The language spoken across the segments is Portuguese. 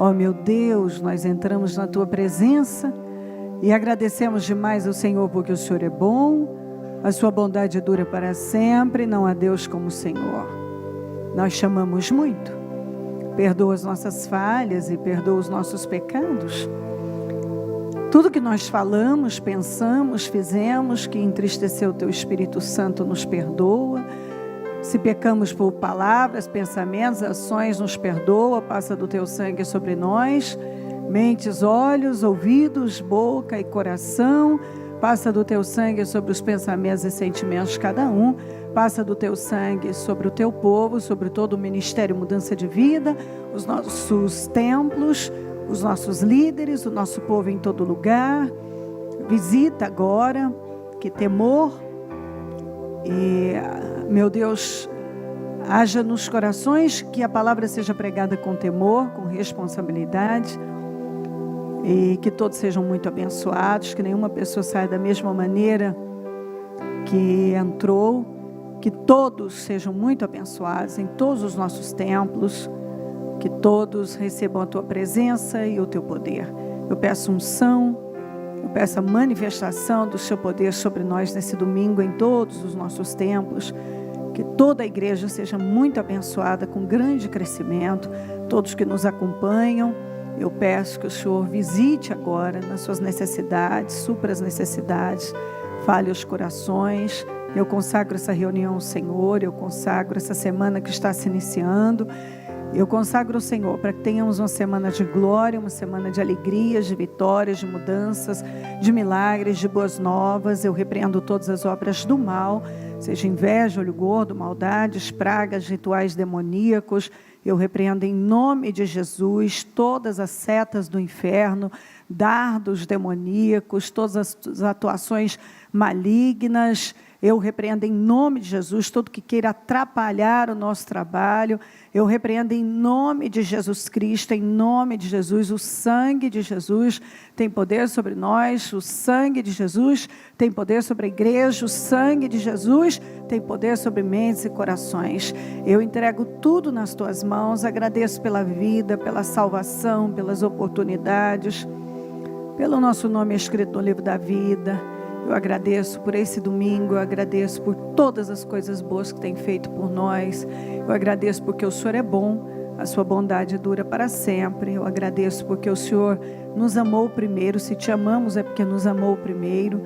Ó meu Deus, nós entramos na Tua presença e agradecemos demais ao Senhor porque o Senhor é bom, a Sua bondade dura para sempre, não há Deus como o Senhor. Nós chamamos muito, perdoa as nossas falhas e perdoa os nossos pecados. Tudo que nós falamos, pensamos, fizemos, que entristeceu o Teu Espírito Santo, nos perdoa. Se pecamos por palavras, pensamentos, ações, nos perdoa, passa do Teu sangue sobre nós. Mentes, olhos, ouvidos, boca e coração, passa do Teu sangue sobre os pensamentos e sentimentos de cada um. Passa do Teu sangue sobre o Teu povo, sobre todo o ministério Mudança de Vida, os nossos templos, os nossos líderes, o nosso povo em todo lugar. Visita agora, que temor e, meu Deus, haja nos corações, que a palavra seja pregada com temor, com responsabilidade, e que todos sejam muito abençoados, que nenhuma pessoa saia da mesma maneira que entrou, que todos sejam muito abençoados em todos os nossos templos, que todos recebam a Tua presença e o Teu poder. Eu peço unção, eu peço a manifestação do Seu poder sobre nós nesse domingo, em todos os nossos templos, que toda a igreja seja muito abençoada, com grande crescimento, todos que nos acompanham. Eu peço que o Senhor visite agora nas suas necessidades, supra as necessidades, fale os corações. Eu consagro essa reunião ao Senhor, eu consagro essa semana que está se iniciando. Eu consagro ao Senhor para que tenhamos uma semana de glória, uma semana de alegrias, de vitórias, de mudanças, de milagres, de boas novas. Eu repreendo todas as obras do mal, seja inveja, olho gordo, maldades, pragas, rituais demoníacos. Eu repreendo em nome de Jesus todas as setas do inferno, dardos demoníacos, todas as atuações malignas. Eu repreendo em nome de Jesus tudo que queira atrapalhar o nosso trabalho. Eu repreendo em nome de Jesus Cristo, em nome de Jesus. O sangue de Jesus tem poder sobre nós, o sangue de Jesus tem poder sobre a igreja, o sangue de Jesus tem poder sobre mentes e corações. Eu entrego tudo nas Tuas mãos, agradeço pela vida, pela salvação, pelas oportunidades, pelo nosso nome escrito no livro da vida. Eu agradeço por esse domingo, eu agradeço por todas as coisas boas que tem feito por nós. Eu agradeço porque o Senhor é bom, a Sua bondade dura para sempre. Eu agradeço porque o Senhor nos amou primeiro. Se te amamos é porque nos amou primeiro.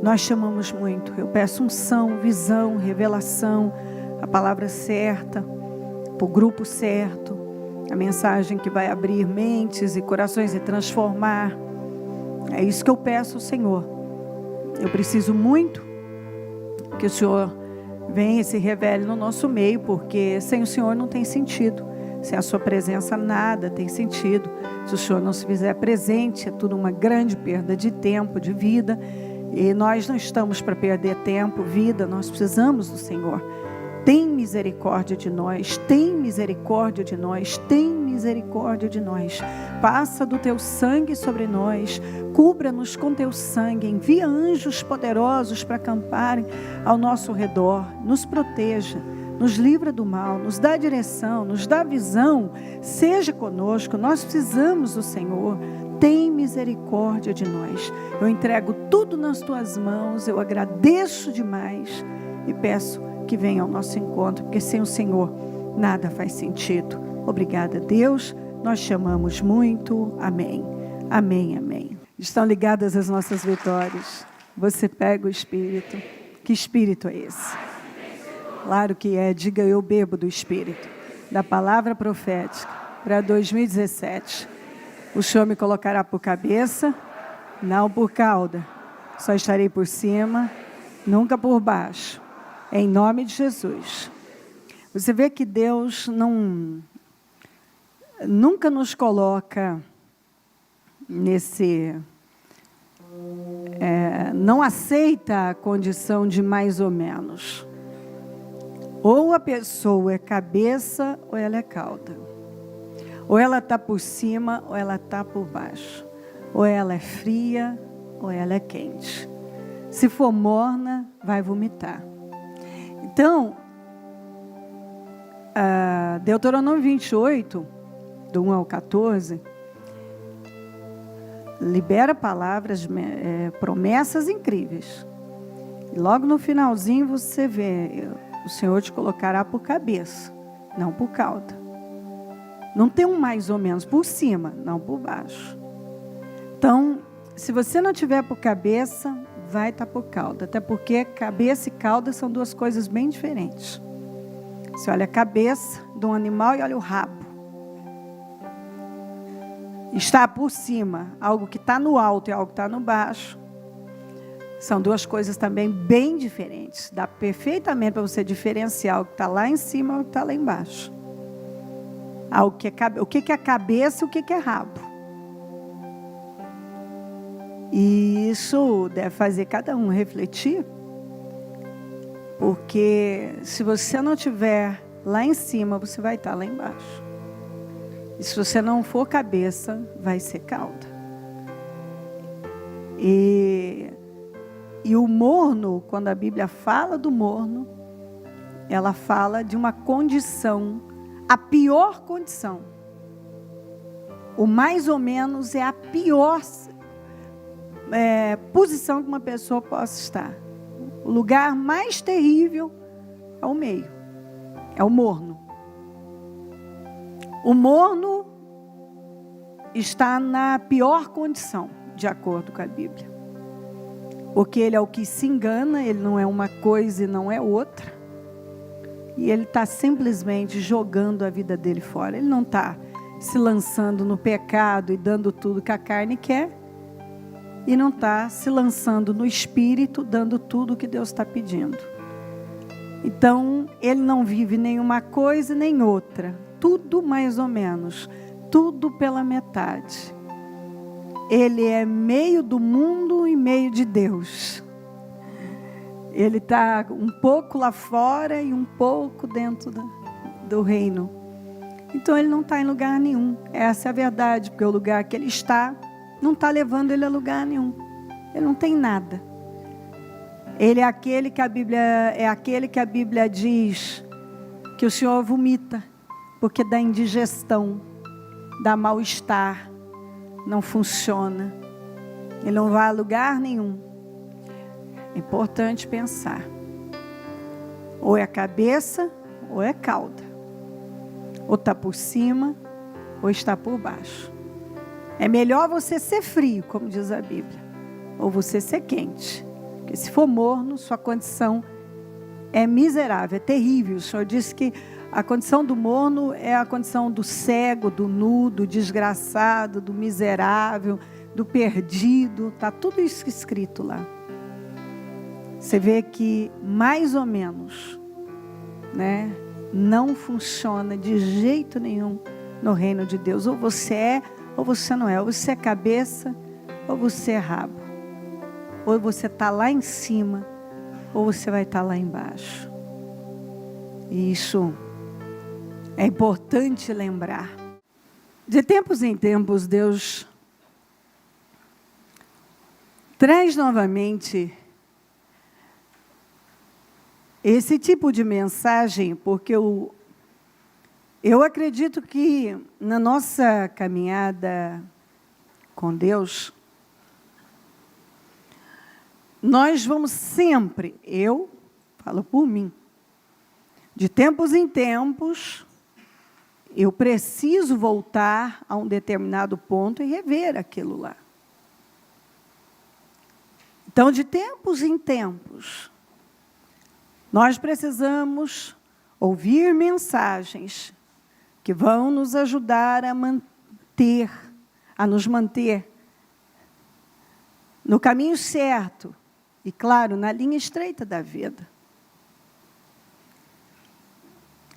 Nós te amamos muito. Eu peço unção, visão, revelação, a palavra certa, para o grupo certo, a mensagem que vai abrir mentes e corações e transformar. É isso que eu peço ao Senhor. Eu preciso muito que o Senhor venha e se revele no nosso meio, porque sem o Senhor não tem sentido. Sem a Sua presença nada tem sentido. Se o Senhor não se fizer presente, é tudo uma grande perda de tempo, de vida. E nós não estamos para perder tempo, vida, nós precisamos do Senhor. Tem misericórdia de nós, tem misericórdia de nós, tem misericórdia de nós. Passa do Teu sangue sobre nós, cubra-nos com Teu sangue, envia anjos poderosos para acamparem ao nosso redor, nos proteja, nos livra do mal, nos dá direção, nos dá visão, seja conosco, nós precisamos do Senhor. Tem misericórdia de nós. Eu entrego tudo nas Tuas mãos, eu agradeço demais e peço que venha ao nosso encontro, porque sem o Senhor nada faz sentido. Obrigada, Deus, nós te amamos muito. Amém, amém, amém. Estão ligadas as nossas vitórias. Você pega o Espírito. Que Espírito é esse? Claro que é. Diga: eu bebo do Espírito, da palavra profética para 2017. O Senhor me colocará por cabeça, não por cauda. Só estarei por cima, nunca por baixo. Em nome de Jesus. Você vê que Deus nunca nos coloca nesse... não aceita a condição de mais ou menos. Ou a pessoa é cabeça ou ela é cauda. Ou ela está por cima ou ela está por baixo. Ou ela é fria ou ela é quente. Se for morna, vai vomitar. Então, Deuteronômio 28, do 1 ao 14, libera palavras, promessas incríveis. E logo no finalzinho você vê, o Senhor te colocará por cabeça, não por cauda. Não tem um mais ou menos, por cima, não por baixo. Então, se você não tiver por cabeça, vai estar por cauda. Até porque cabeça e cauda são duas coisas bem diferentes. Você olha a cabeça de um animal e olha o rabo. Está por cima, algo que está no alto e algo que está no baixo. São duas coisas também bem diferentes. Dá perfeitamente para você diferenciar o que está lá em cima e o que está lá embaixo. O que é cabeça e o que é rabo. E isso deve fazer cada um refletir. Porque se você não estiver lá em cima, você vai estar lá embaixo. E se você não for cabeça, vai ser cauda. E o morno, quando a Bíblia fala do morno, ela fala de uma condição, a pior condição. O mais ou menos é a pior posição que uma pessoa possa estar. O lugar mais terrível é o meio, é o morno. O morno está na pior condição, de acordo com a Bíblia. Porque ele é o que se engana, ele não é uma coisa e não é outra. E ele está simplesmente jogando a vida dele fora. Ele não está se lançando no pecado e dando tudo que a carne quer. E não está se lançando no espírito, dando tudo o que Deus está pedindo. Então, ele não vive nenhuma coisa nem outra. Tudo mais ou menos. Tudo pela metade. Ele é meio do mundo e meio de Deus. Ele está um pouco lá fora e um pouco dentro do reino. Então ele não está em lugar nenhum. Essa é a verdade, porque o lugar que ele está não está levando ele a lugar nenhum. Ele não tem nada. Ele é aquele que a Bíblia diz que o Senhor vomita, porque dá indigestão, dá mal-estar, não funciona. Ele não vai a lugar nenhum. É importante pensar. Ou é cabeça, ou é cauda. Ou está por cima, ou está por baixo. É melhor você ser frio, como diz a Bíblia, ou você ser quente. Porque se for morno, sua condição é miserável, é terrível. O Senhor disse que a condição do morno é a condição do cego, do nu, do desgraçado, do miserável, do perdido. Está tudo isso escrito lá. Você vê que mais ou menos, né, não funciona de jeito nenhum no reino de Deus. Ou você é, ou você não é. Ou você é cabeça, ou você é rabo. Ou você está lá em cima, ou você vai estar lá embaixo. E isso é importante lembrar. De tempos em tempos, Deus traz novamente esse tipo de mensagem, porque eu acredito que na nossa caminhada com Deus, nós vamos sempre, eu falo por mim, de tempos em tempos, eu preciso voltar a um determinado ponto e rever aquilo lá. Então, de tempos em tempos, nós precisamos ouvir mensagens que vão nos ajudar a nos manter no caminho certo e, claro, na linha estreita da vida.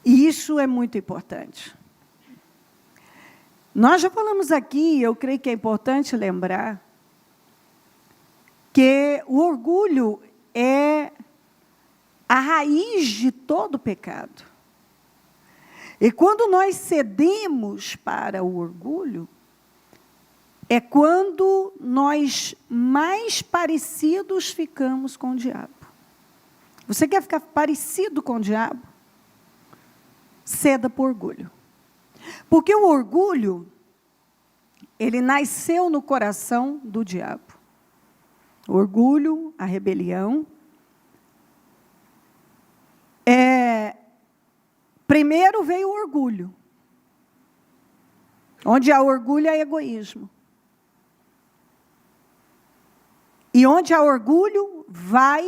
E isso é muito importante. Nós já falamos aqui, eu creio que é importante lembrar, que o orgulho é a raiz de todo pecado. E quando nós cedemos para o orgulho, é quando nós mais parecidos ficamos com o diabo. Você quer ficar parecido com o diabo? Ceda para o orgulho. Porque o orgulho, ele nasceu no coração do diabo. O orgulho, a rebelião. Primeiro veio o orgulho. Onde há orgulho, há egoísmo. E onde há orgulho, vai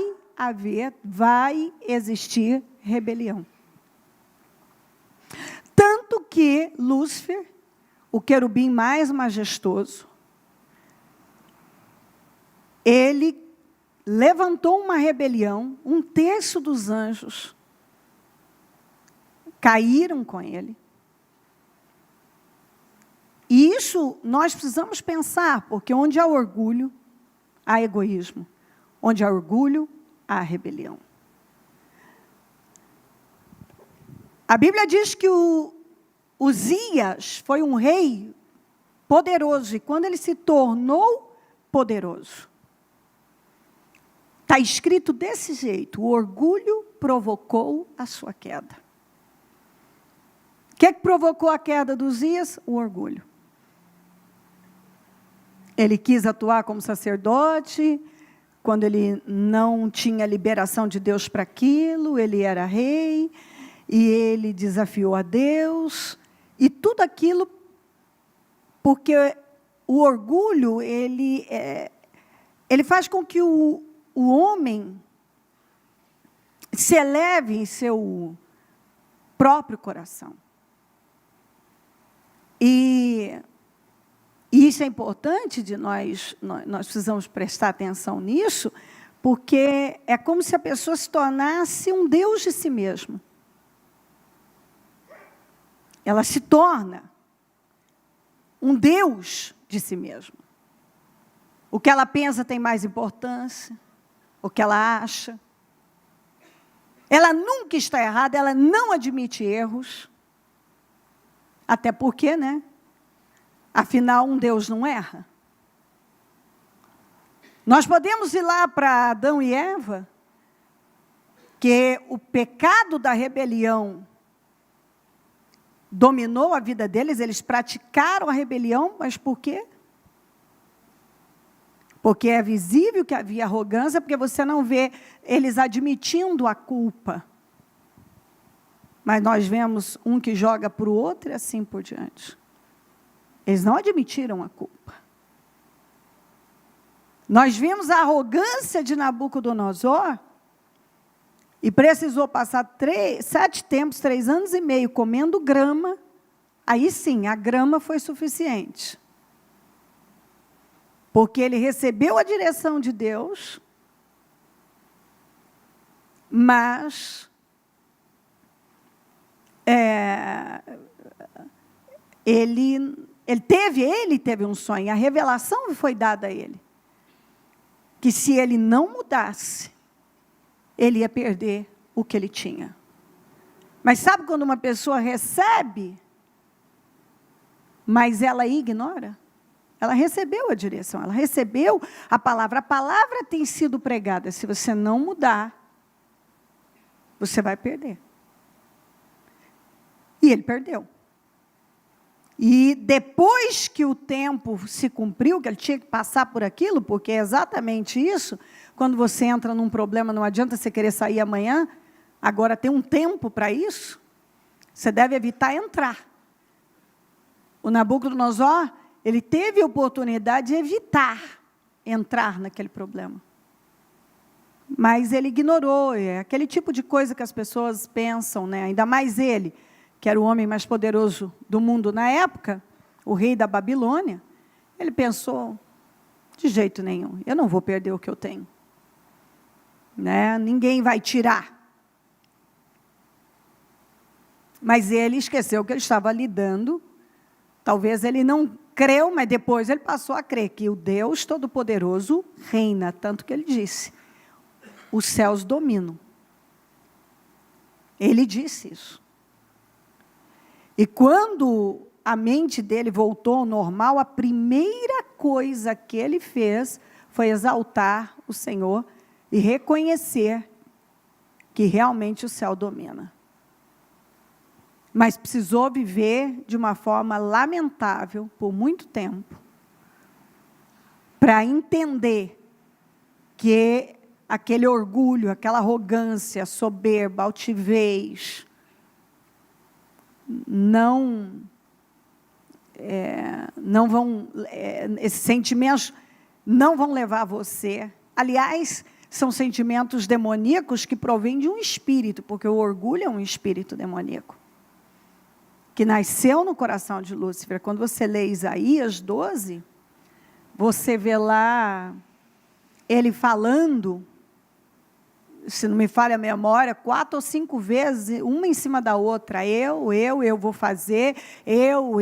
existir rebelião. Tanto que Lúcifer, o querubim mais majestoso, ele levantou uma rebelião, 1/3 dos anjos caíram com ele. E isso nós precisamos pensar, porque onde há orgulho, há egoísmo. Onde há orgulho, há rebelião. A Bíblia diz que Uzias foi um rei poderoso, e quando ele se tornou poderoso, está escrito desse jeito: o orgulho provocou a sua queda. O que provocou a queda de Uzias? O orgulho. Ele quis atuar como sacerdote, quando ele não tinha liberação de Deus para aquilo, ele era rei, e ele desafiou a Deus, e tudo aquilo, porque o orgulho, ele faz com que o homem se eleve em seu próprio coração. E isso é importante, nós precisamos prestar atenção nisso, porque é como se a pessoa se tornasse um Deus de si mesmo. Ela se torna um Deus de si mesma. O que ela pensa tem mais importância, o que ela acha. Ela nunca está errada, ela não admite erros. Até porque, né? Afinal, um Deus não erra. Nós podemos ir lá para Adão e Eva, que o pecado da rebelião dominou a vida deles, eles praticaram a rebelião, mas por quê? Porque é visível que havia arrogância, porque você não vê eles admitindo a culpa. Mas nós vemos um que joga para o outro e assim por diante. Eles não admitiram a culpa. Nós vimos a arrogância de Nabucodonosor, e precisou passar 7 tempos, 3 anos e meio, comendo grama. Aí sim, a grama foi suficiente. Porque ele recebeu a direção de Deus, mas ele teve um sonho, a revelação foi dada a ele, que se ele não mudasse, ele ia perder o que ele tinha. Mas sabe quando uma pessoa recebe, mas ela ignora? Ela recebeu a direção, ela recebeu a palavra tem sido pregada, se você não mudar, você vai perder. E ele perdeu. E depois que o tempo se cumpriu, que ele tinha que passar por aquilo, porque é exatamente isso, quando você entra num problema, não adianta você querer sair amanhã, agora tem um tempo para isso, você deve evitar entrar. O Nabucodonosor, ele teve a oportunidade de evitar entrar naquele problema. Mas ele ignorou, é aquele tipo de coisa que as pessoas pensam, né? Ainda mais ele, que era o homem mais poderoso do mundo na época, o rei da Babilônia, ele pensou, de jeito nenhum, eu não vou perder o que eu tenho. Né? Ninguém vai tirar. Mas ele esqueceu que ele estava lidando, talvez ele não creu, mas depois ele passou a crer que o Deus Todo-Poderoso reina, tanto que ele disse, os céus dominam. Ele disse isso. E quando a mente dele voltou ao normal, a primeira coisa que ele fez foi exaltar o Senhor e reconhecer que realmente o céu domina. mas precisou viver de uma forma lamentável por muito tempo, para entender que aquele orgulho, aquela arrogância, soberba, altivez, esses sentimentos não vão levar você. Aliás, são sentimentos demoníacos que provêm de um espírito, porque o orgulho é um espírito demoníaco, que nasceu no coração de Lúcifer. Quando você lê Isaías 12, você vê lá ele falando, se não me falha a memória, 4 ou 5 vezes, uma em cima da outra, eu vou fazer, eu.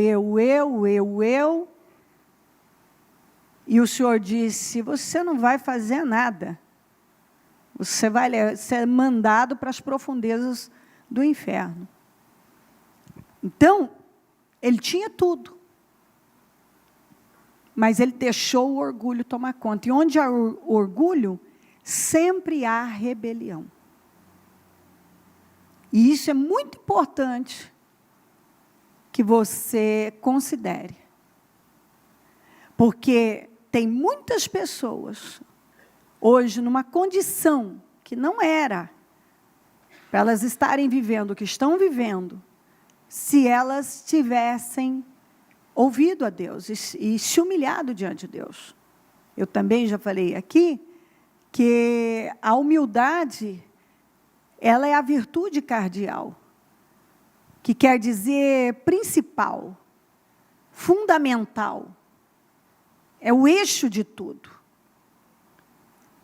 E o Senhor disse, você não vai fazer nada. Você vai ser mandado para as profundezas do inferno. Então, ele tinha tudo. Mas ele deixou o orgulho tomar conta. E onde há orgulho, sempre há rebelião. E isso é muito importante que você considere. Porque tem muitas pessoas hoje numa condição que não era para elas estarem vivendo o que estão vivendo, se elas tivessem ouvido a Deus e se humilhado diante de Deus. Eu também já falei aqui que a humildade, ela é a virtude cardial, que quer dizer principal, fundamental, é o eixo de tudo.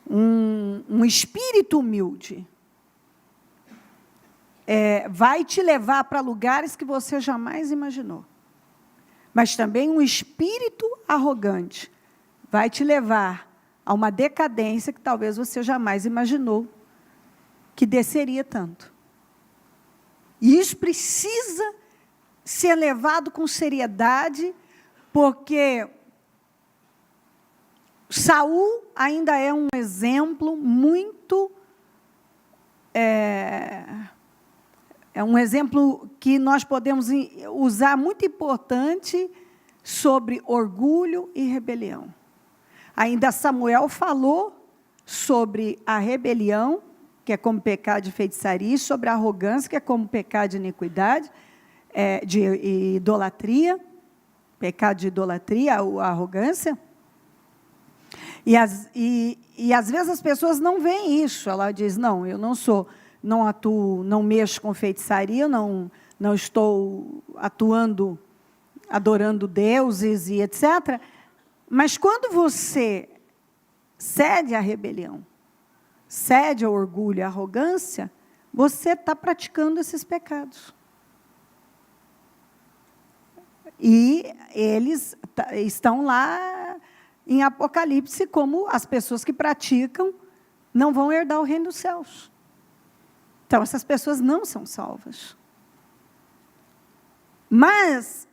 Um espírito humilde vai te levar para lugares que você jamais imaginou. Mas também um espírito arrogante vai te levar a uma decadência que talvez você jamais imaginou que desceria tanto. E isso precisa ser levado com seriedade, porque Saul ainda é um exemplo muito... É um exemplo que nós podemos usar, muito importante, sobre orgulho e rebelião. Ainda Samuel falou sobre a rebelião, que é como pecado de feitiçaria, e sobre a arrogância, que é como pecado de iniquidade, de idolatria, pecado de idolatria, a arrogância. E às vezes as pessoas não veem isso. Ela diz, não, eu não atuo, não mexo com feitiçaria, não estou atuando, adorando deuses e etc. Mas quando você cede à rebelião, cede ao orgulho, à arrogância, você está praticando esses pecados. E eles estão lá em Apocalipse como as pessoas que praticam não vão herdar o reino dos céus. Então, essas pessoas não são salvas. Mas,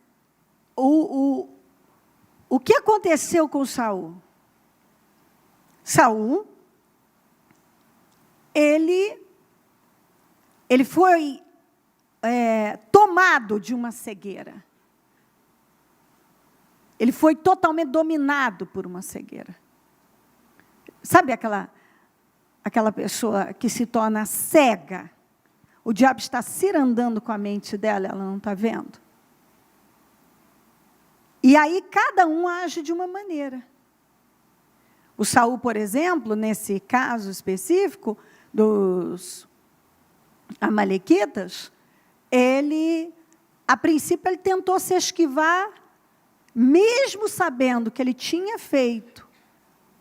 o que aconteceu com Saul? Saul, ele foi tomado de uma cegueira. Ele foi totalmente dominado por uma cegueira. Sabe aquela pessoa que se torna cega? O diabo está cirandando com a mente dela, ela não está vendo. E aí cada um age de uma maneira. O Saul, por exemplo, nesse caso específico dos amalequitas, a princípio, ele tentou se esquivar, mesmo sabendo que ele tinha feito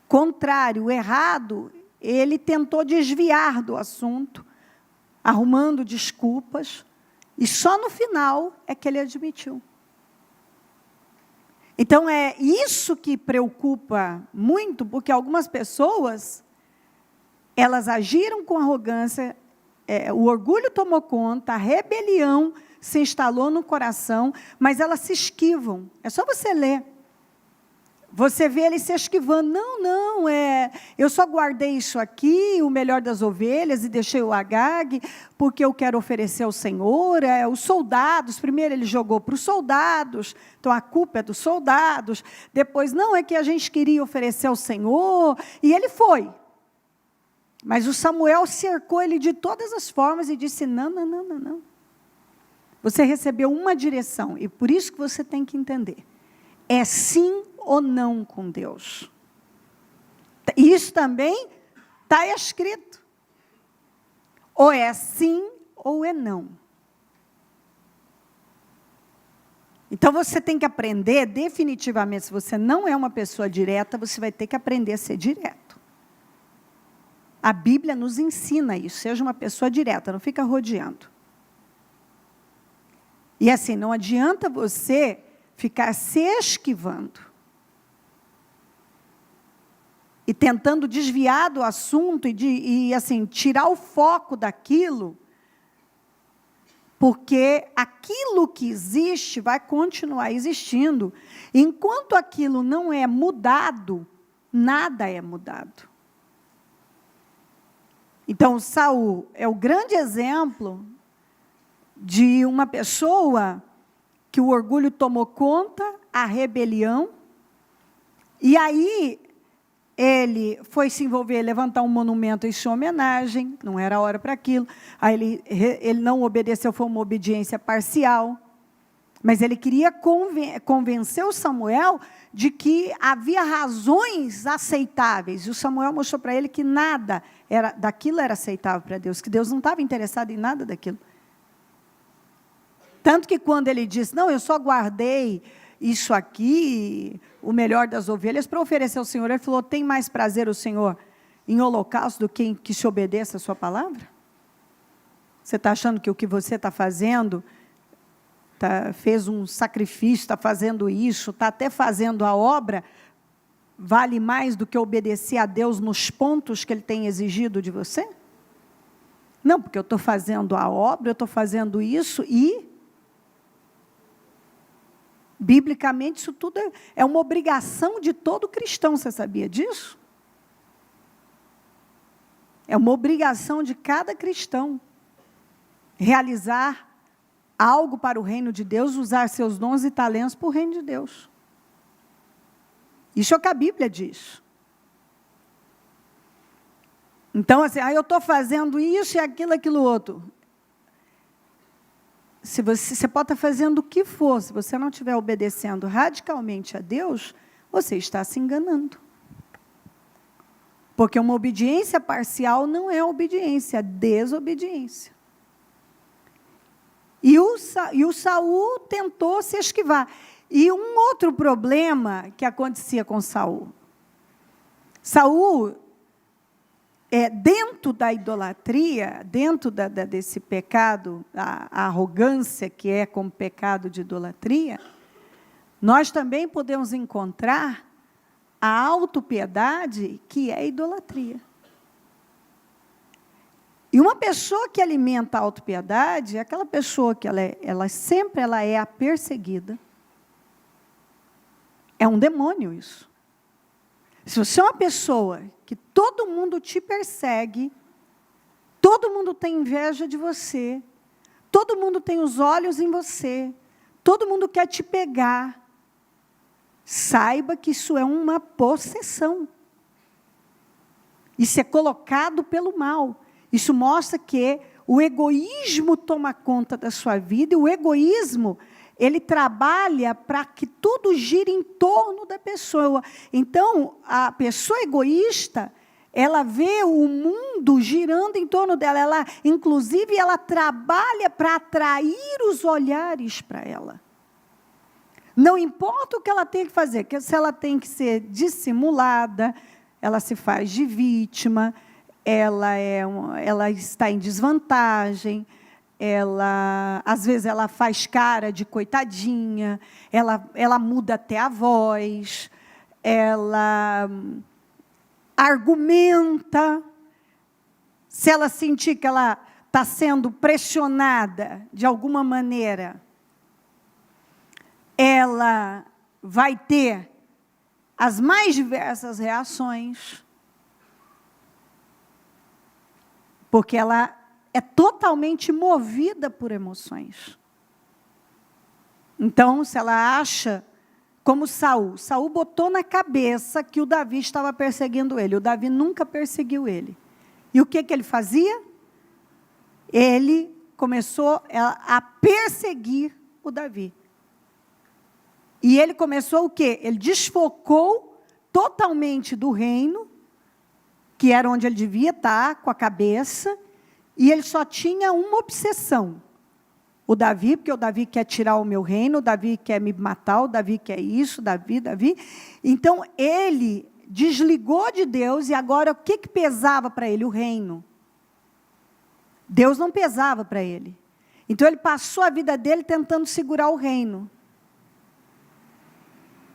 contrário, errado, ele tentou desviar do assunto, arrumando desculpas, e só no final é que ele admitiu. Então, é isso que preocupa muito, porque algumas pessoas, elas agiram com arrogância, o orgulho tomou conta, a rebelião se instalou no coração, mas elas se esquivam. É só você ler Você vê ele se esquivando. Não, eu só guardei isso aqui, o melhor das ovelhas, e deixei o Agag, porque eu quero oferecer ao Senhor. Os soldados, primeiro ele jogou para os soldados, então a culpa é dos soldados. Depois, não, é que a gente queria oferecer ao Senhor, e ele foi. Mas o Samuel cercou ele de todas as formas e disse, não. Você recebeu uma direção, e por isso que você tem que entender. É sim ou não com Deus. Isso também está escrito. Ou é sim ou é não. Então você tem que aprender definitivamente, se você não é uma pessoa direta, você vai ter que aprender a ser direto. A Bíblia nos ensina isso, seja uma pessoa direta, não fica rodeando. E assim, não adianta você ficar se esquivando e tentando desviar do assunto e assim, tirar o foco daquilo, porque aquilo que existe vai continuar existindo. Enquanto aquilo não é mudado, nada é mudado. Então, Saul é o grande exemplo de uma pessoa que o orgulho tomou conta, a rebelião, e aí ele foi se envolver, levantar um monumento em sua homenagem, não era a hora para aquilo, aí ele não obedeceu, foi uma obediência parcial, mas ele queria convencer o Samuel de que havia razões aceitáveis, e o Samuel mostrou para ele que nada daquilo era aceitável para Deus, que Deus não estava interessado em nada daquilo. Tanto que quando ele disse, não, eu só guardei isso aqui, o melhor das ovelhas, para oferecer ao Senhor, ele falou, tem mais prazer o Senhor em holocausto do que em que se obedeça a sua palavra? Você está achando que o que você está fazendo, fez um sacrifício, está fazendo isso, está até fazendo a obra, vale mais do que obedecer a Deus nos pontos que Ele tem exigido de você? Não, porque eu estou fazendo a obra, eu estou fazendo isso e... Biblicamente, isso tudo é uma obrigação de todo cristão, você sabia disso? É uma obrigação de cada cristão realizar algo para o reino de Deus, usar seus dons e talentos para o reino de Deus. Isso é o que a Bíblia diz. Então, assim, eu estou fazendo isso e aquilo outro. Você pode estar fazendo o que for, se você não estiver obedecendo radicalmente a Deus, você está se enganando. Porque uma obediência parcial não é obediência, é desobediência. E o Saul tentou se esquivar. E um outro problema que acontecia com Saul. Saul, dentro da idolatria, dentro desse pecado, a arrogância que é como pecado de idolatria, nós também podemos encontrar a autopiedade que é idolatria. E uma pessoa que alimenta a autopiedade é aquela pessoa que ela sempre é a perseguida. É um demônio isso. Se você é uma pessoa que todo mundo te persegue, todo mundo tem inveja de você, todo mundo tem os olhos em você, todo mundo quer te pegar, saiba que isso é uma possessão. Isso é colocado pelo mal. Isso mostra que o egoísmo toma conta da sua vida, e o egoísmo, ele trabalha para que tudo gire em torno da pessoa. Então, a pessoa egoísta, ela vê o mundo girando em torno dela. Inclusive, ela trabalha para atrair os olhares para ela. Não importa o que ela tem que fazer, se ela tem que ser dissimulada, ela se faz de vítima, ela está em desvantagem, às vezes ela faz cara de coitadinha, ela muda até a voz, ela argumenta. Se ela sentir que ela está sendo pressionada de alguma maneira, ela vai ter as mais diversas reações, porque ela é totalmente movida por emoções. Então, se ela acha, como Saul botou na cabeça que o Davi estava perseguindo ele. O Davi nunca perseguiu ele. E o que ele fazia? Ele começou a perseguir o Davi. E ele começou o quê? Ele desfocou totalmente do reino, que era onde ele devia estar, com a cabeça, e ele só tinha uma obsessão. O Davi, porque o Davi quer tirar o meu reino, o Davi quer me matar, o Davi quer isso, Davi. Então, ele desligou de Deus, e agora o que pesava para ele? O reino. Deus não pesava para ele. Então, ele passou a vida dele tentando segurar o reino.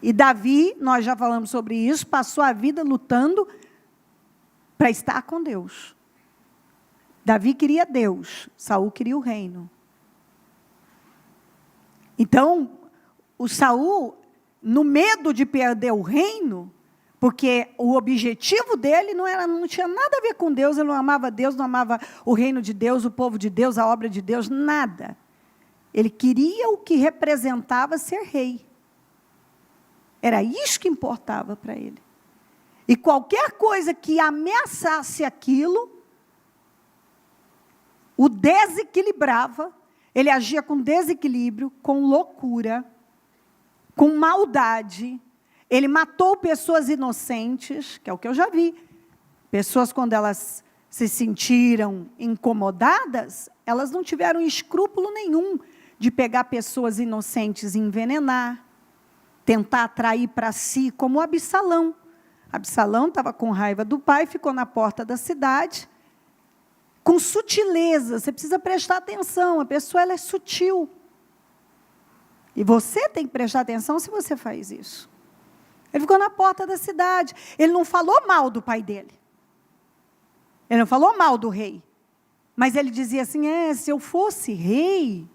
E Davi, nós já falamos sobre isso, passou a vida lutando para estar com Deus. Davi queria Deus, Saul queria o reino. Então, o Saul, no medo de perder o reino, porque o objetivo dele não tinha nada a ver com Deus, ele não amava Deus, não amava o reino de Deus, o povo de Deus, a obra de Deus, nada. Ele queria o que representava ser rei. Era isso que importava para ele. E qualquer coisa que ameaçasse aquilo, o desequilibrava. Ele agia com desequilíbrio, com loucura, com maldade. Ele matou pessoas inocentes, que é o que eu já vi. Pessoas, quando elas se sentiram incomodadas, elas não tiveram escrúpulo nenhum de pegar pessoas inocentes e envenenar, tentar atrair para si, como Absalão. Absalão estava com raiva do pai, ficou na porta da cidade, com sutileza. Você precisa prestar atenção, a pessoa ela é sutil. E você tem que prestar atenção se você faz isso. Ele ficou na porta da cidade. Ele não falou mal do pai dele. Ele não falou mal do rei. Mas ele dizia assim, se eu fosse rei,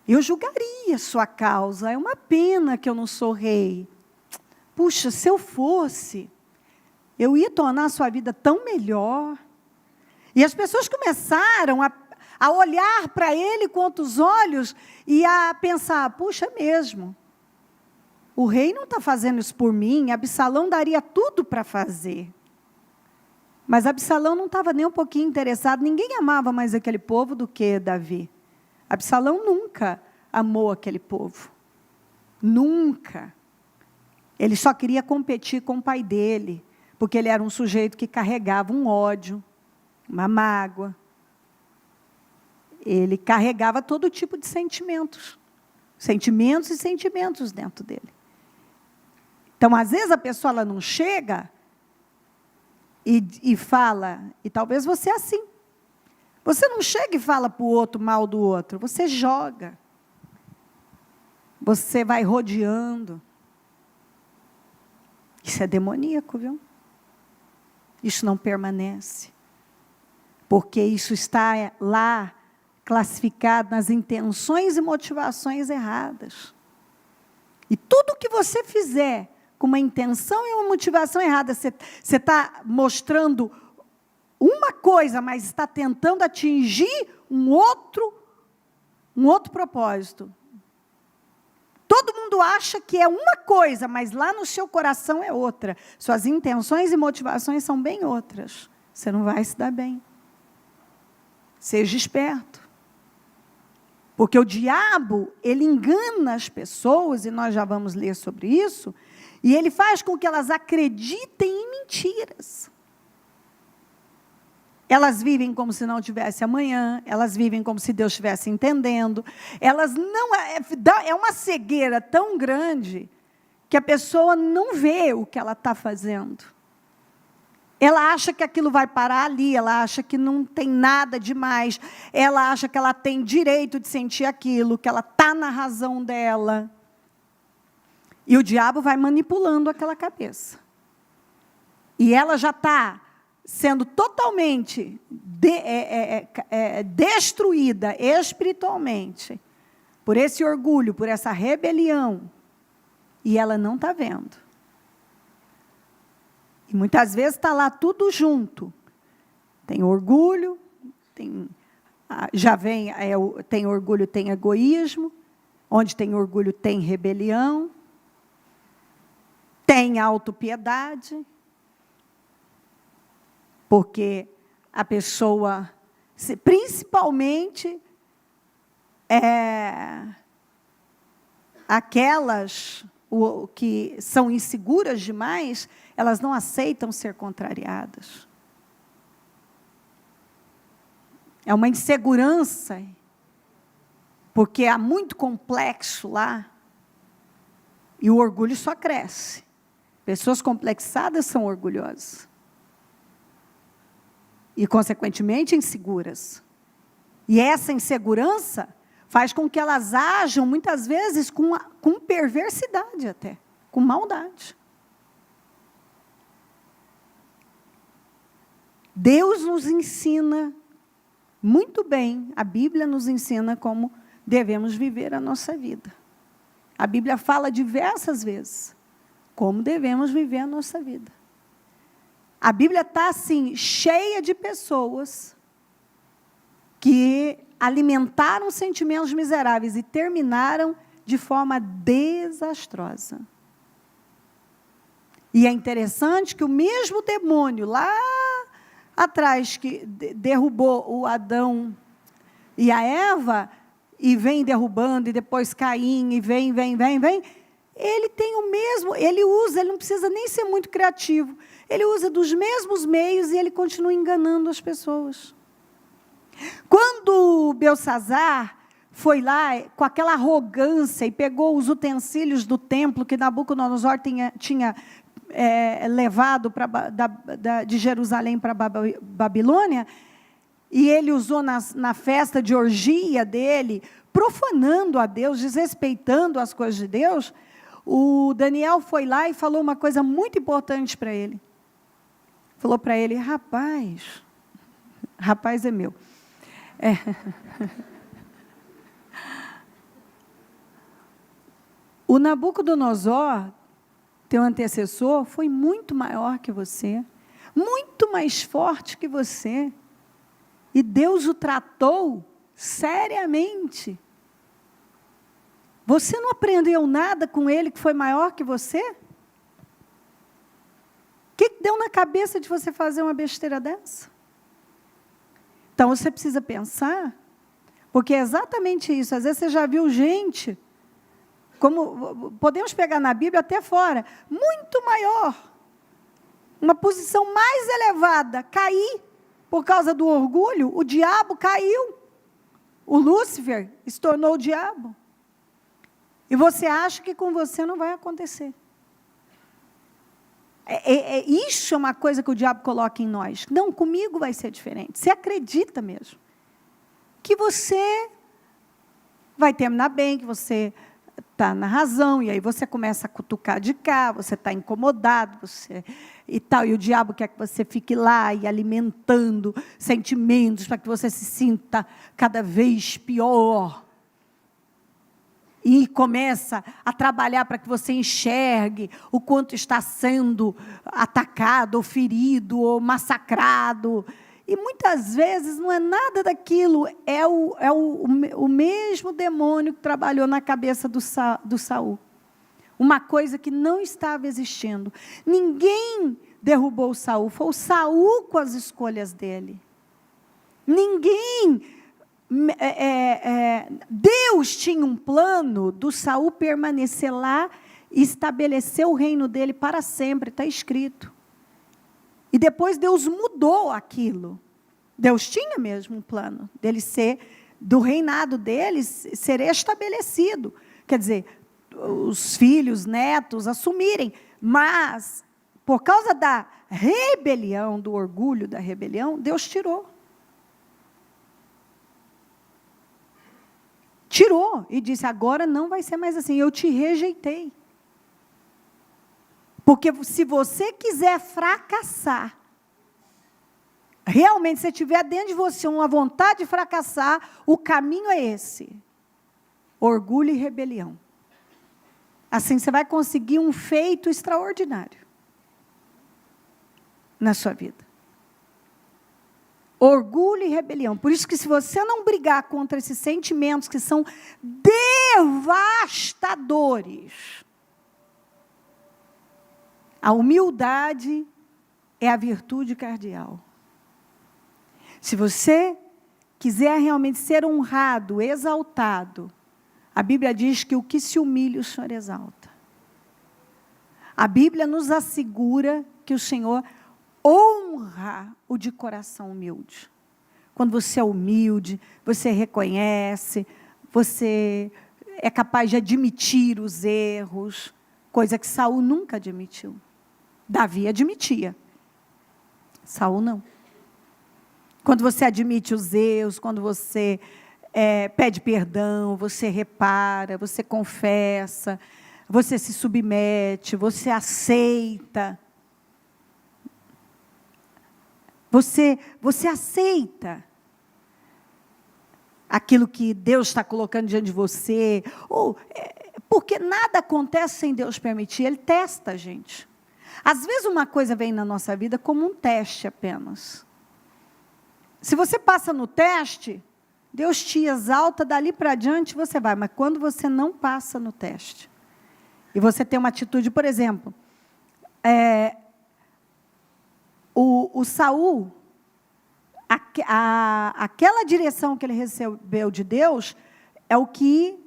eu julgaria sua causa. É uma pena que eu não sou rei. Puxa, se eu fosse, eu ia tornar a sua vida tão melhor. E as pessoas começaram a olhar para ele com outros olhos e a pensar, puxa mesmo, o rei não está fazendo isso por mim, Absalão daria tudo para fazer. Mas Absalão não estava nem um pouquinho interessado, ninguém amava mais aquele povo do que Davi. Absalão nunca amou aquele povo. Nunca. Ele só queria competir com o pai dele, porque ele era um sujeito que carregava um ódio, uma mágoa. Ele carregava todo tipo de sentimentos. Sentimentos e sentimentos dentro dele. Então, às vezes, a pessoa ela não chega e fala, e talvez você é assim. Você não chega e fala para o outro mal do outro, você joga. Você vai rodeando. Isso é demoníaco, viu? Isso não permanece. Porque isso está lá classificado nas intenções e motivações erradas. E tudo que você fizer com uma intenção e uma motivação errada, você está mostrando uma coisa, mas está tentando atingir um outro propósito. Todo mundo acha que é uma coisa, mas lá no seu coração é outra. Suas intenções e motivações são bem outras. Você não vai se dar bem. Seja esperto. Porque o diabo, ele engana as pessoas, e nós já vamos ler sobre isso, e ele faz com que elas acreditem em mentiras. Elas vivem como se não tivesse amanhã, elas vivem como se Deus estivesse entendendo. Elas não, é uma cegueira tão grande que a pessoa não vê o que ela está fazendo. Ela acha que aquilo vai parar ali, ela acha que não tem nada demais, ela acha que ela tem direito de sentir aquilo, que ela está na razão dela. E o diabo vai manipulando aquela cabeça. E ela já está sendo totalmente destruída espiritualmente por esse orgulho, por essa rebelião. e ela não está vendo. E muitas vezes está lá tudo junto. Tem orgulho, tem orgulho, tem egoísmo. Onde tem orgulho, tem rebelião. Tem autopiedade. Porque a pessoa, principalmente, aquelas que são inseguras demais, elas não aceitam ser contrariadas. É uma insegurança, porque há muito complexo lá, e o orgulho só cresce. Pessoas complexadas são orgulhosas. E, consequentemente, inseguras. E essa insegurança faz com que elas ajam, muitas vezes, com perversidade até, com maldade. Deus nos ensina muito bem, a Bíblia nos ensina como devemos viver a nossa vida. A Bíblia fala diversas vezes como devemos viver a nossa vida. A Bíblia está, assim, cheia de pessoas que alimentaram sentimentos miseráveis e terminaram de forma desastrosa. E é interessante que o mesmo demônio lá atrás que derrubou o Adão e a Eva, e vem derrubando, e depois Caim, e vem, ele tem o mesmo, ele não precisa nem ser muito criativo, ele usa dos mesmos meios e ele continua enganando as pessoas. Quando Belsassar foi lá com aquela arrogância e pegou os utensílios do templo que Nabucodonosor tinha levado de Jerusalém para Babilônia, e ele usou na festa de orgia dele, profanando a Deus, desrespeitando as coisas de Deus, o Daniel foi lá e falou uma coisa muito importante para ele. Falou para ele: rapaz é meu. O Nabucodonosor, teu antecessor, foi muito maior que você, muito mais forte que você, e Deus o tratou seriamente. Você não aprendeu nada com ele que foi maior que você? O que deu na cabeça de você fazer uma besteira dessa? Então, você precisa pensar, porque é exatamente isso. Às vezes você já viu gente, como podemos pegar na Bíblia até fora, muito maior, uma posição mais elevada, cair por causa do orgulho. O diabo caiu, o Lúcifer se tornou o diabo, e você acha que com você não vai acontecer. Isso é uma coisa que o diabo coloca em nós. Não, comigo vai ser diferente. Você acredita mesmo que você vai terminar bem, que você está na razão, e aí você começa a cutucar de cá, você está incomodado, e tal, e o diabo quer que você fique lá e alimentando sentimentos para que você se sinta cada vez pior. E começa a trabalhar para que você enxergue o quanto está sendo atacado, ou ferido, ou massacrado. E muitas vezes não é nada daquilo, é o mesmo demônio que trabalhou na cabeça do Saul. Uma coisa que não estava existindo. Ninguém derrubou o Saul, foi o Saul com as escolhas dele. Ninguém... Deus tinha um plano do Saul permanecer lá e estabelecer o reino dele para sempre, está escrito. E depois Deus mudou aquilo. Deus tinha mesmo um plano dele do reinado dele ser estabelecido. Quer dizer, os filhos, netos assumirem, mas por causa da rebelião, do orgulho da rebelião, Deus tirou. Tirou e disse: agora não vai ser mais assim, eu te rejeitei. Porque se você quiser fracassar, realmente, se tiver dentro de você uma vontade de fracassar, o caminho é esse: orgulho e rebelião. assim você vai conseguir um feito extraordinário na sua vida. Orgulho e rebelião. Por isso que se você não brigar contra esses sentimentos que são devastadores, a humildade é a virtude cardeal. Se você quiser realmente ser honrado, exaltado, a Bíblia diz que o que se humilha, o Senhor exalta. A Bíblia nos assegura que o Senhor honra o de coração humilde. Quando você é humilde, você reconhece, você é capaz de admitir os erros, coisa que Saul nunca admitiu. Davi admitia, Saul não. Quando você admite os erros, quando você pede perdão, você repara, você confessa, você se submete, você aceita. Você aceita aquilo que Deus está colocando diante de você. Porque nada acontece sem Deus permitir, Ele testa a gente. Às vezes uma coisa vem na nossa vida como um teste apenas. Se você passa no teste, Deus te exalta, dali para diante você vai. Mas quando você não passa no teste, e você tem uma atitude, por exemplo, o Saul, aquela direção que ele recebeu de Deus, é o que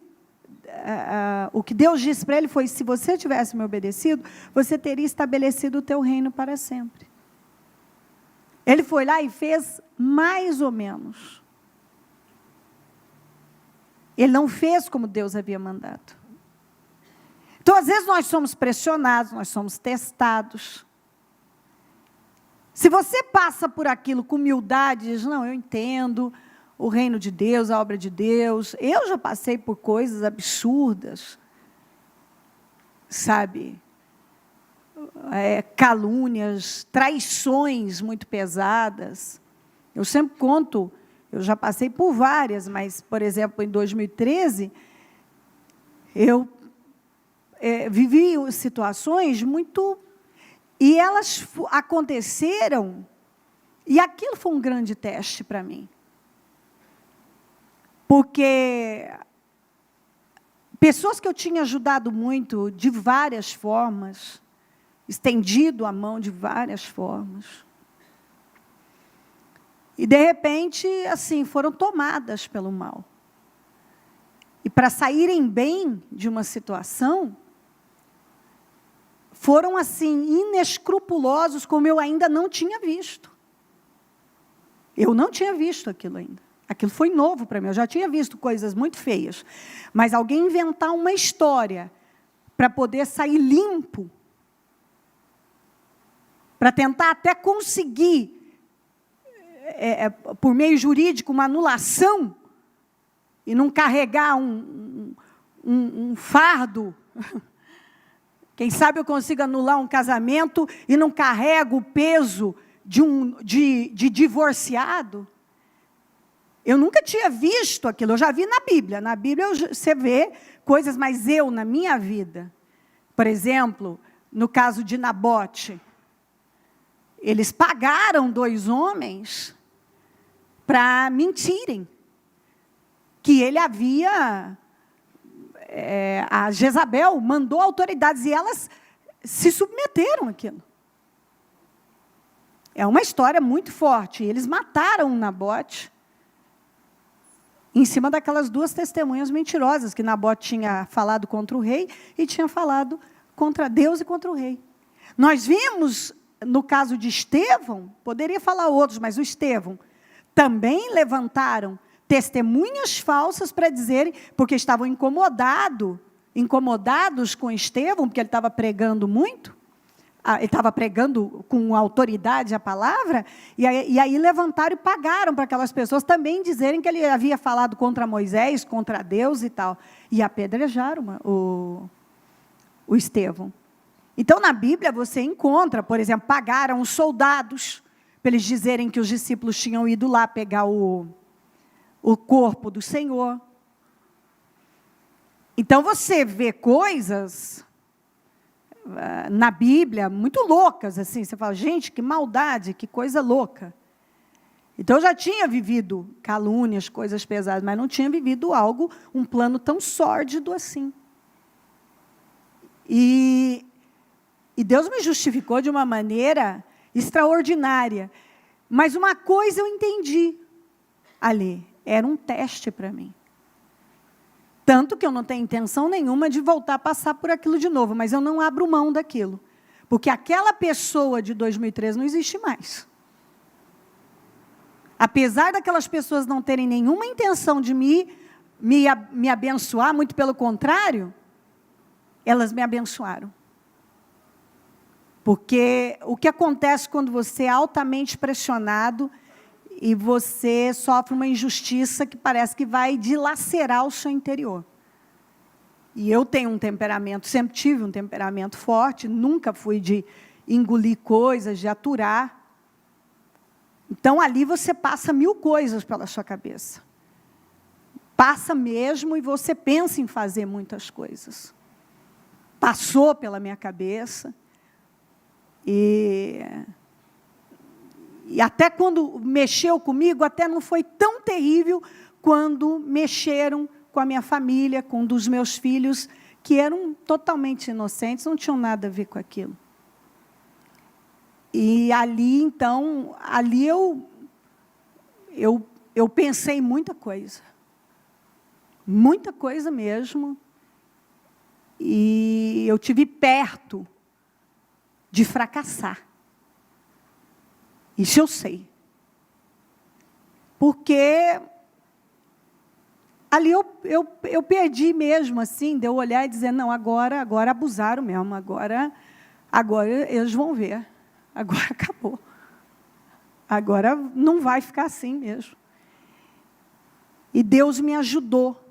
Deus disse para ele foi, se você tivesse me obedecido, você teria estabelecido o teu reino para sempre. Ele foi lá e fez mais ou menos. Ele não fez como Deus havia mandado. Então, às vezes, nós somos pressionados, nós somos testados. Se você passa por aquilo com humildade, diz, não, eu entendo o reino de Deus, a obra de Deus. Eu já passei por coisas absurdas, sabe? Calúnias, traições muito pesadas. Eu sempre conto, eu já passei por várias, mas, por exemplo, em 2013, eu vivi situações muito... E elas aconteceram, e aquilo foi um grande teste para mim. Porque pessoas que eu tinha ajudado muito, de várias formas, estendido a mão de várias formas, e, de repente, assim, foram tomadas pelo mal. E para saírem bem de uma situação, foram, assim, inescrupulosos, como eu ainda não tinha visto. Eu não tinha visto aquilo ainda. Aquilo foi novo para mim, eu já tinha visto coisas muito feias. Mas alguém inventar uma história para poder sair limpo, para tentar até conseguir, por meio jurídico, uma anulação, e não carregar um fardo. Quem sabe eu consigo anular um casamento e não carrego o peso de divorciado. Eu nunca tinha visto aquilo, eu já vi na Bíblia. Na Bíblia você vê coisas, mas eu, na minha vida, por exemplo, no caso de Nabote, eles pagaram 2 homens para mentirem, que ele havia... a Jezabel mandou autoridades, e elas se submeteram àquilo. É uma história muito forte. Eles mataram Nabote em cima daquelas 2 testemunhas mentirosas, que Nabote tinha falado contra o rei e tinha falado contra Deus e contra o rei. Nós vimos, no caso de Estevão, poderia falar outros, mas o Estevão, também levantaram testemunhas falsas para dizerem, porque estavam incomodados com Estevão, porque ele estava pregando muito, ele estava pregando com autoridade a palavra, e aí levantaram e pagaram para aquelas pessoas também dizerem que ele havia falado contra Moisés, contra Deus e tal, e apedrejaram o Estevão. Então, na Bíblia, você encontra, por exemplo, pagaram os soldados, para eles dizerem que os discípulos tinham ido lá pegar o corpo do Senhor. Então, você vê coisas na Bíblia muito loucas, assim, você fala, gente, que maldade, que coisa louca. Então, eu já tinha vivido calúnias, coisas pesadas, mas não tinha vivido algo, um plano tão sórdido assim. E Deus me justificou de uma maneira extraordinária. Mas uma coisa eu entendi ali, era um teste para mim. Tanto que eu não tenho intenção nenhuma de voltar a passar por aquilo de novo, mas eu não abro mão daquilo. Porque aquela pessoa de 2013 não existe mais. Apesar daquelas pessoas não terem nenhuma intenção de me abençoar, muito pelo contrário, elas me abençoaram. Porque o que acontece quando você é altamente pressionado e você sofre uma injustiça que parece que vai dilacerar o seu interior. E eu tenho um temperamento, sempre tive um temperamento forte, nunca fui de engolir coisas, de aturar. Então, ali você passa 1000 coisas pela sua cabeça. Passa mesmo e você pensa em fazer muitas coisas. Passou pela minha cabeça. E até quando mexeu comigo, até não foi tão terrível quando mexeram com a minha família, com um dos meus filhos, que eram totalmente inocentes, não tinham nada a ver com aquilo. E ali, então, ali eu pensei muita coisa mesmo, e eu tive perto de fracassar. Isso eu sei. Porque ali eu perdi mesmo, assim, de eu olhar e dizer, não, agora abusaram mesmo, agora eles vão ver. Agora acabou. Agora não vai ficar assim mesmo. E Deus me ajudou.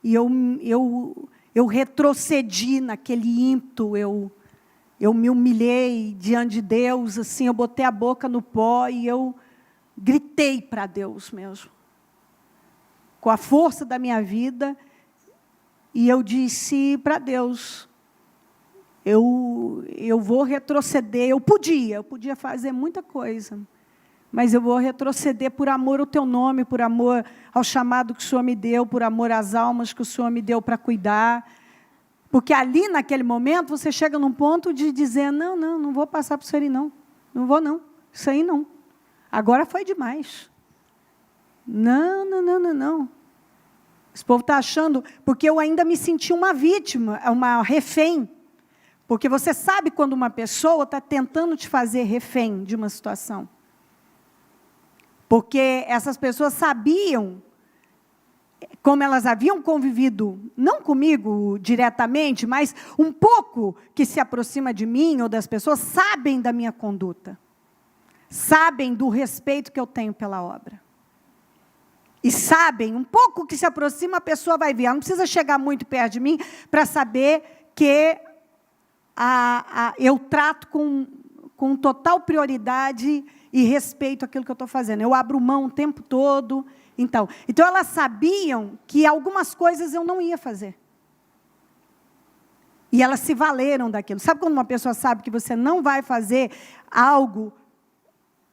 E eu retrocedi naquele ímpeto, eu me humilhei diante de Deus, assim, eu botei a boca no pó e eu gritei para Deus mesmo. Com a força da minha vida, e eu disse para Deus, eu vou retroceder, eu podia fazer muita coisa, mas eu vou retroceder por amor ao teu nome, por amor ao chamado que o Senhor me deu, por amor às almas que o Senhor me deu para cuidar. Porque ali, naquele momento, você chega num ponto de dizer, não vou passar por isso aí, não vou, não, isso aí não. Agora foi demais. Não. Esse povo está achando, porque eu ainda me senti uma vítima, uma refém. Porque você sabe quando uma pessoa está tentando te fazer refém de uma situação. Porque essas pessoas sabiam, como elas haviam convivido, não comigo diretamente, mas um pouco que se aproxima de mim ou das pessoas, sabem da minha conduta. Sabem do respeito que eu tenho pela obra. E sabem, um pouco que se aproxima, a pessoa vai ver. Ela não precisa chegar muito perto de mim para saber que eu trato com total prioridade e respeito aquilo que eu estou fazendo. Eu abro mão o tempo todo. Então, elas sabiam que algumas coisas eu não ia fazer. E elas se valeram daquilo. Sabe quando uma pessoa sabe que você não vai fazer algo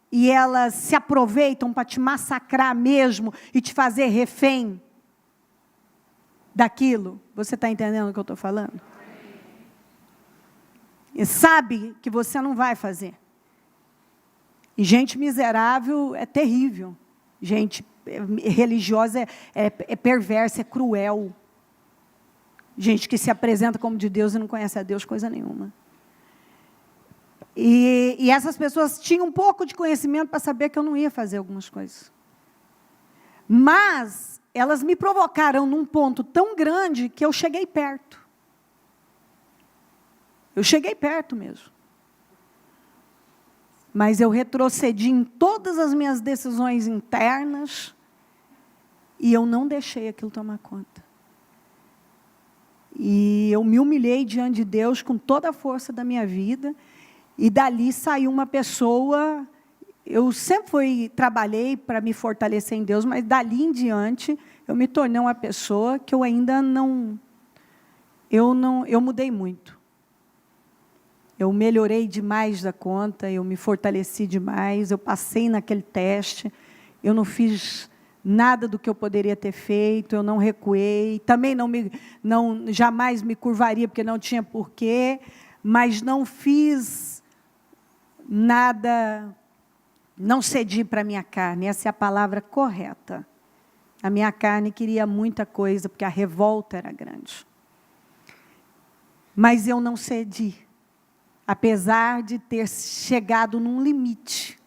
e elas se aproveitam para te massacrar mesmo e te fazer refém daquilo? Você está entendendo o que eu estou falando? E sabe que você não vai fazer. E gente miserável é terrível. Gente religiosa é perversa, é cruel. Gente que se apresenta como de Deus e não conhece a Deus coisa nenhuma. E essas pessoas tinham um pouco de conhecimento para saber que eu não ia fazer algumas coisas. Mas elas me provocaram num ponto tão grande que eu cheguei perto. Eu cheguei perto mesmo. Mas eu retrocedi em todas as minhas decisões internas e eu não deixei aquilo tomar conta. E eu me humilhei diante de Deus com toda a força da minha vida e dali saiu uma pessoa. Eu sempre trabalhei para me fortalecer em Deus, mas dali em diante eu me tornei uma pessoa que eu ainda não eu mudei muito. Eu melhorei demais da conta, eu me fortaleci demais, eu passei naquele teste, eu não fiz nada do que eu poderia ter feito, eu não recuei, também jamais me curvaria, porque não tinha porquê, mas não fiz nada, não cedi para a minha carne, essa é a palavra correta. A minha carne queria muita coisa, porque a revolta era grande. Mas eu não cedi, apesar de ter chegado num limite.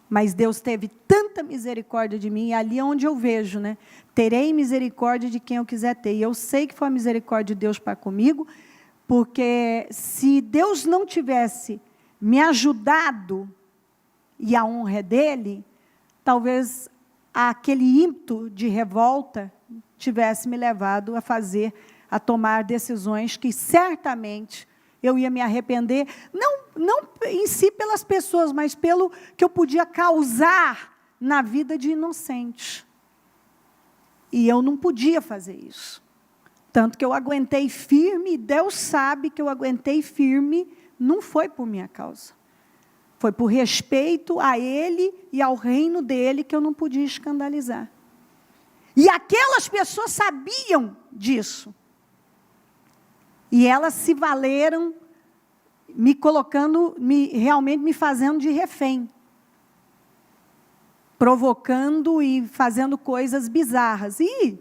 Mas Deus teve tanta misericórdia de mim, e ali é onde eu vejo, né? Terei misericórdia de quem eu quiser ter. E eu sei que foi a misericórdia de Deus para comigo, porque se Deus não tivesse me ajudado, e a honra é dele, talvez aquele ímpeto de revolta tivesse me levado a tomar decisões que certamente eu ia me arrepender, não em si pelas pessoas, mas pelo que eu podia causar na vida de inocentes. E eu não podia fazer isso. Tanto que eu aguentei firme, e Deus sabe que eu aguentei firme, não foi por minha causa. Foi por respeito a Ele e ao reino dEle que eu não podia escandalizar. E aquelas pessoas sabiam disso. E elas se valeram, realmente me fazendo de refém. Provocando e fazendo coisas bizarras. E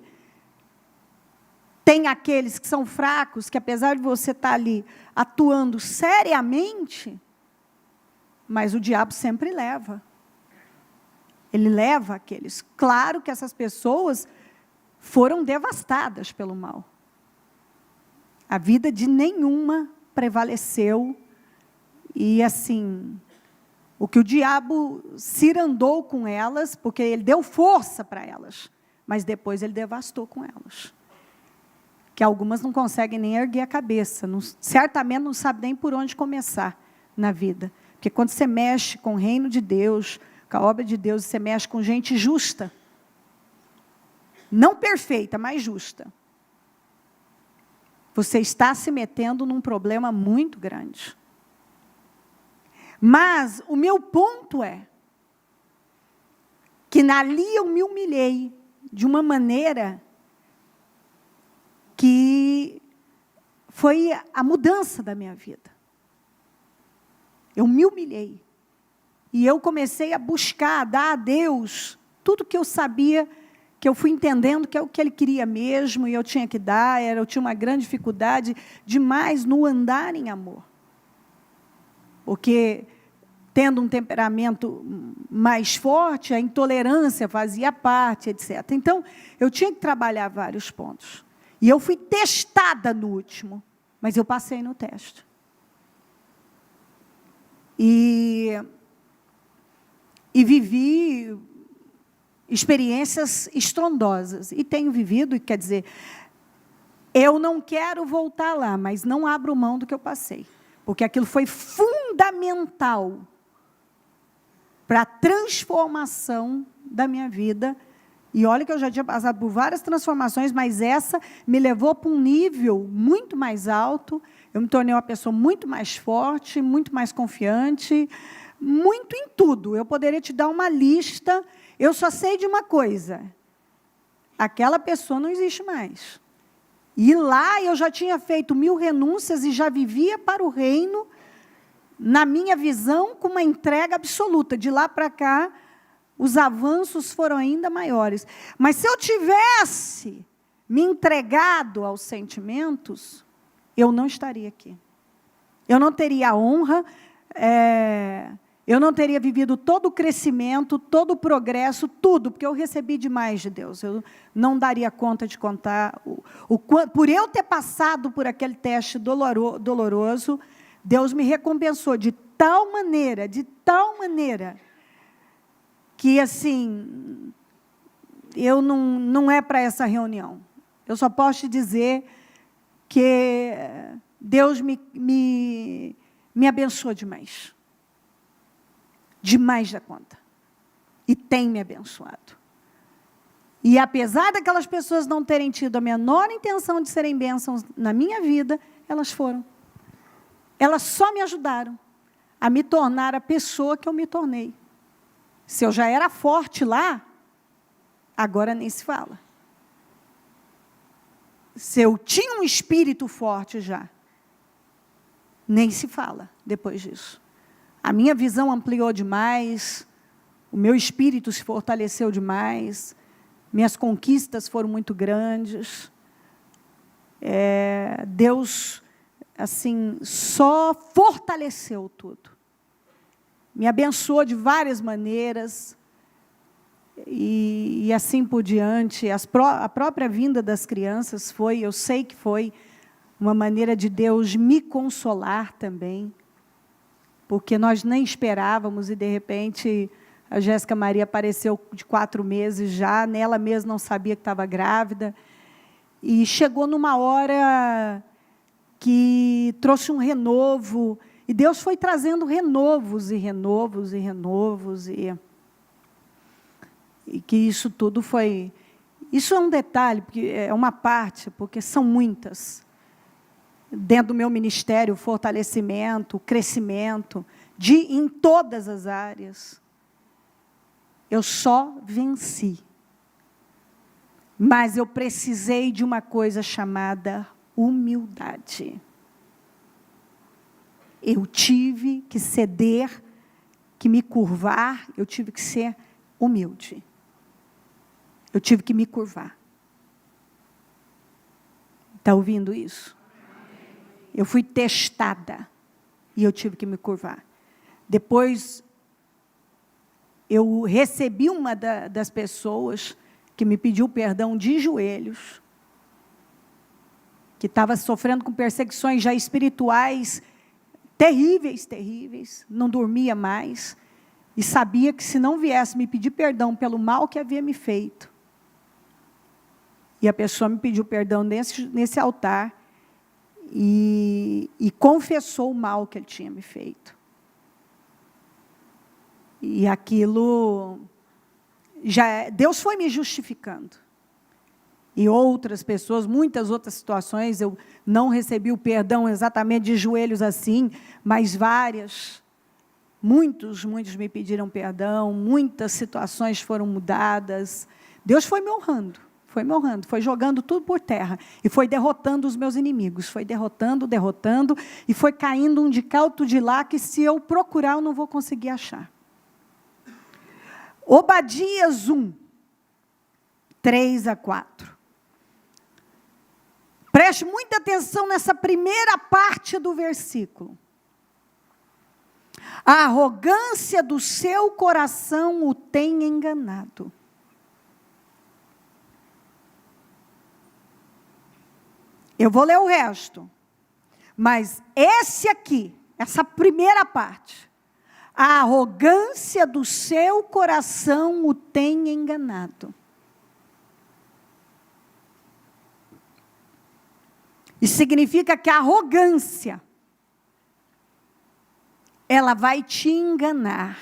tem aqueles que são fracos, que apesar de você estar ali atuando seriamente, mas o diabo sempre leva. Ele leva aqueles. Claro que essas pessoas foram devastadas pelo mal. A vida de nenhuma prevaleceu. E assim, o que o diabo cirandou com elas, porque ele deu força para elas, mas depois ele devastou com elas. Que algumas não conseguem nem erguer a cabeça, certamente não sabem nem por onde começar na vida. Porque quando você mexe com o reino de Deus, com a obra de Deus, você mexe com gente justa. Não perfeita, mas justa. Você está se metendo num problema muito grande. Mas o meu ponto é que ali eu me humilhei de uma maneira que foi a mudança da minha vida. Eu me humilhei. E eu comecei a buscar, a dar a Deus tudo que eu sabia, que eu fui entendendo que é o que Ele queria mesmo, e eu tinha que dar. Eu tinha uma grande dificuldade demais no andar em amor. Porque, tendo um temperamento mais forte, a intolerância fazia parte, etc. Então, eu tinha que trabalhar vários pontos. E eu fui testada no último, mas eu passei no teste. E vivi experiências estrondosas. E tenho vivido, quer dizer, eu não quero voltar lá, mas não abro mão do que eu passei. Porque aquilo foi fundamental para a transformação da minha vida. E olha que eu já tinha passado por várias transformações, mas essa me levou para um nível muito mais alto. Eu me tornei uma pessoa muito mais forte, muito mais confiante, muito em tudo. Eu poderia te dar uma lista, eu só sei de uma coisa: aquela pessoa não existe mais. E lá eu já tinha feito 1000 renúncias e já vivia para o reino, na minha visão, com uma entrega absoluta. De lá para cá, os avanços foram ainda maiores. Mas se eu tivesse me entregado aos sentimentos, eu não estaria aqui. Eu não teria a honra, eu não teria vivido todo o crescimento, todo o progresso, tudo, porque eu recebi demais de Deus. Eu não daria conta de contar. Por eu ter passado por aquele teste doloroso, Deus me recompensou de tal maneira, que, assim, eu não é para essa reunião. Eu só posso te dizer que Deus me abençoou demais. Demais da conta. E tem me abençoado. E apesar daquelas pessoas não terem tido a menor intenção de serem bênçãos na minha vida, elas foram. Elas só me ajudaram a me tornar a pessoa que eu me tornei. Se eu já era forte lá, agora nem se fala. Se eu tinha um espírito forte já, nem se fala depois disso. A minha visão ampliou demais, o meu espírito se fortaleceu demais, minhas conquistas foram muito grandes. Deus, assim, só fortaleceu tudo. Me abençoou de várias maneiras, e assim por diante. A própria vinda das crianças eu sei que foi uma maneira de Deus me consolar também, porque nós nem esperávamos, e de repente a Jéssica Maria apareceu de 4 meses já, nela mesma não sabia que estava grávida, e chegou numa hora que trouxe um renovo, e Deus foi trazendo renovos, e renovos, e renovos, e que isso tudo foi... Isso é um detalhe, porque é uma parte, porque são muitas. Dentro do meu ministério, o fortalecimento, o crescimento, em todas as áreas. Eu só venci. Mas eu precisei de uma coisa chamada humildade. Eu tive que ceder, que me curvar, eu tive que ser humilde. Eu tive que me curvar. Está ouvindo isso? Eu fui testada e eu tive que me curvar. Depois, eu recebi uma das pessoas que me pediu perdão de joelhos, que estava sofrendo com perseguições já espirituais terríveis, terríveis, não dormia mais, e sabia que se não viesse me pedir perdão pelo mal que havia me feito, e a pessoa me pediu perdão nesse altar, e confessou o mal que ele tinha me feito. E aquilo, Deus foi me justificando. E outras pessoas, muitas outras situações, eu não recebi o perdão exatamente de joelhos assim, mas várias. Muitos me pediram perdão, muitas situações foram mudadas. Deus foi me honrando, foi jogando tudo por terra. E foi derrotando os meus inimigos, foi derrotando, e foi caindo um de cá, outro de lá, que se eu procurar, eu não vou conseguir achar. Obadias 1, 3-4. Preste muita atenção nessa primeira parte do versículo. A arrogância do seu coração o tem enganado. Eu vou ler o resto. Mas esse aqui, essa primeira parte, a arrogância do seu coração o tem enganado. Isso significa que a arrogância, ela vai te enganar.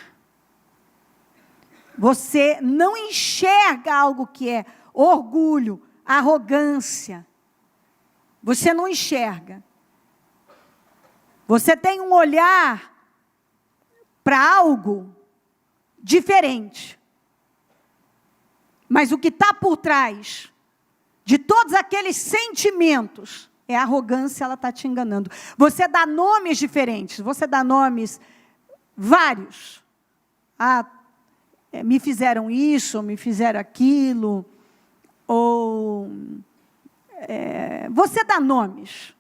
Você não enxerga algo que é orgulho, arrogância. Você não enxerga. Você tem um olhar para algo diferente. Mas o que está por trás de todos aqueles sentimentos é a arrogância, ela está te enganando. Você dá nomes diferentes, você dá nomes vários. Me fizeram isso, me fizeram aquilo, ou você dá nomes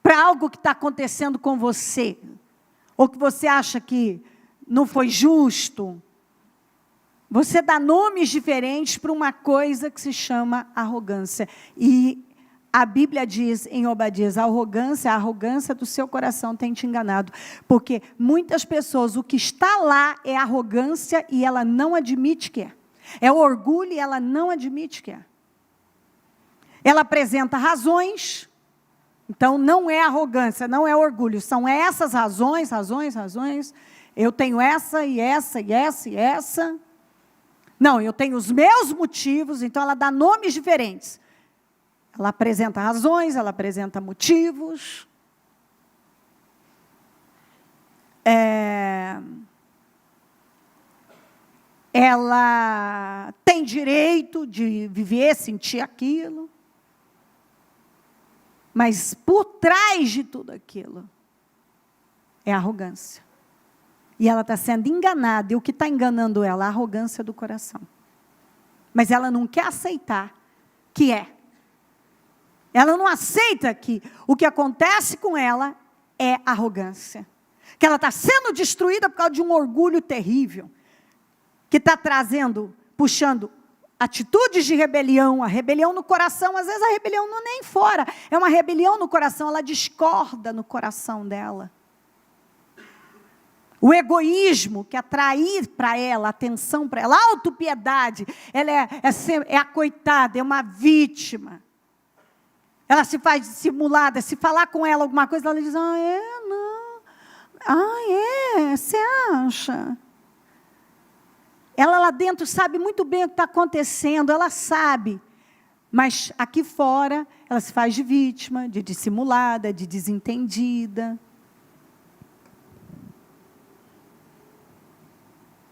para algo que está acontecendo com você, ou que você acha que não foi justo. Você dá nomes diferentes para uma coisa que se chama arrogância. E a Bíblia diz em Obadias, a arrogância do seu coração tem te enganado. Porque muitas pessoas, o que está lá é arrogância e ela não admite que é. É orgulho e ela não admite que é. Ela apresenta razões, então não é arrogância, não é orgulho. São essas razões. Eu tenho essa e essa e essa e essa. Não, eu tenho os meus motivos, então ela dá nomes diferentes. Ela apresenta razões, ela apresenta motivos. Ela tem direito de viver, sentir aquilo. Mas por trás de tudo aquilo é a arrogância. E ela está sendo enganada. E o que está enganando ela? A arrogância do coração. Mas ela não quer aceitar que é. Ela não aceita que o que acontece com ela é arrogância. Que ela está sendo destruída por causa de um orgulho terrível. Que está trazendo, puxando atitudes de rebelião, a rebelião no coração. Às vezes a rebelião não é nem fora. É uma rebelião no coração, ela discorda no coração dela. O egoísmo, que atrair para ela, atenção para ela, a autopiedade, ela é a coitada, é uma vítima. Ela se faz dissimulada, se falar com ela alguma coisa, ela diz, não, você acha? Ela lá dentro sabe muito bem o que está acontecendo, ela sabe, mas aqui fora, ela se faz de vítima, de dissimulada, de desentendida.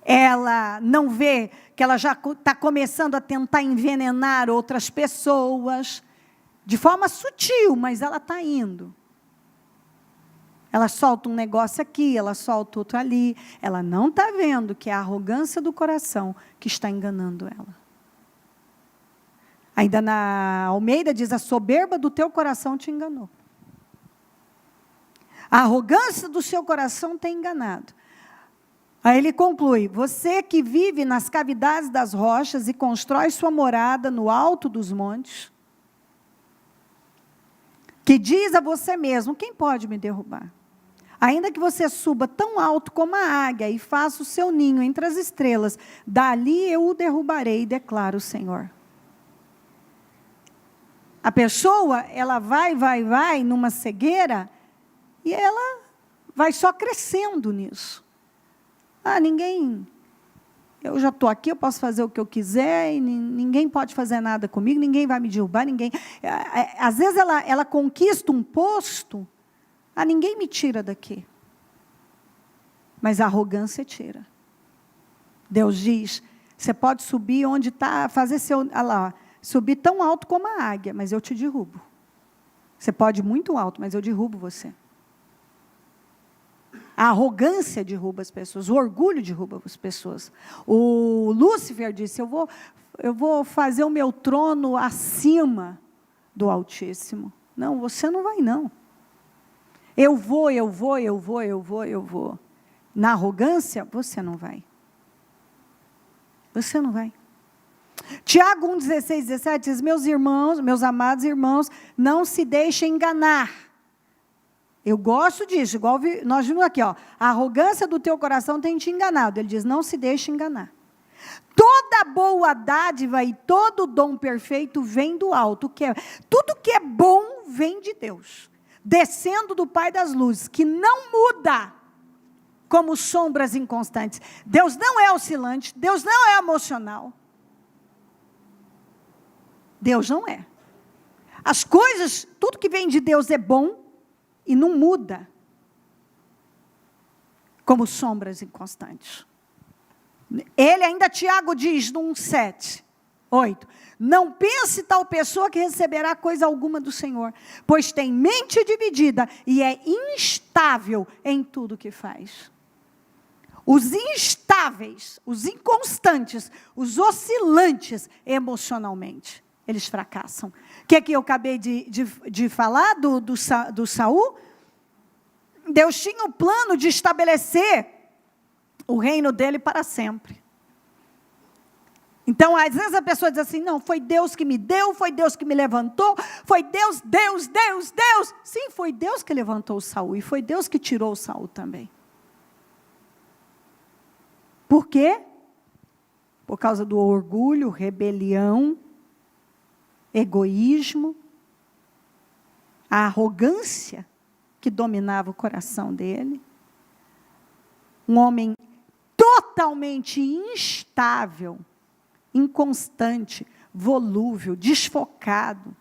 Ela não vê que ela já está começando a tentar envenenar outras pessoas, de forma sutil, mas ela está indo. Ela solta um negócio aqui, ela solta outro ali. Ela não está vendo que é a arrogância do coração que está enganando ela. Ainda na Almeida diz, a soberba do teu coração te enganou. A arrogância do seu coração tem enganado. Aí ele conclui, você que vive nas cavidades das rochas e constrói sua morada no alto dos montes, que diz a você mesmo, quem pode me derrubar? Ainda que você suba tão alto como a águia e faça o seu ninho entre as estrelas, dali eu o derrubarei, declara o Senhor. A pessoa, ela vai numa cegueira e ela vai só crescendo nisso. Eu já estou aqui, eu posso fazer o que eu quiser, e ninguém pode fazer nada comigo, ninguém vai me derrubar, ninguém... Às vezes ela conquista um posto, ninguém me tira daqui. Mas a arrogância tira. Deus diz, você pode subir onde está, subir tão alto como a águia, mas eu te derrubo. Você pode ir muito alto, mas eu derrubo você. A arrogância derruba as pessoas, o orgulho derruba as pessoas. O Lúcifer disse, eu vou fazer o meu trono acima do Altíssimo. Não, você não vai não. Eu vou. Na arrogância, você não vai. Você não vai. Tiago 1, 16, 17 diz, meus amados irmãos, não se deixem enganar. Eu gosto disso, igual nós vimos aqui, a arrogância do teu coração tem te enganado. Ele diz, não se deixe enganar. Toda boa dádiva e todo dom perfeito vem do alto. Tudo que é bom vem de Deus, descendo do Pai das luzes, que não muda como sombras inconstantes. Deus não é oscilante, Deus não é emocional. Deus não é. As coisas, tudo que vem de Deus é bom, e não muda, como sombras inconstantes. Ele ainda, Tiago diz, no 1:7, 8, não pense tal pessoa que receberá coisa alguma do Senhor, pois tem mente dividida e é instável em tudo que faz. Os instáveis, os inconstantes, os oscilantes emocionalmente, eles fracassam. O que é que eu acabei de falar do Saul? Deus tinha o plano de estabelecer o reino dele para sempre. Então, às vezes a pessoa diz assim, não, foi Deus que me deu, foi Deus que me levantou, foi Deus. Sim, foi Deus que levantou o Saul e foi Deus que tirou o Saul também. Por quê? Por causa do orgulho, rebelião, egoísmo, a arrogância que dominava o coração dele. Um homem totalmente instável inconstante, volúvel, desfocado.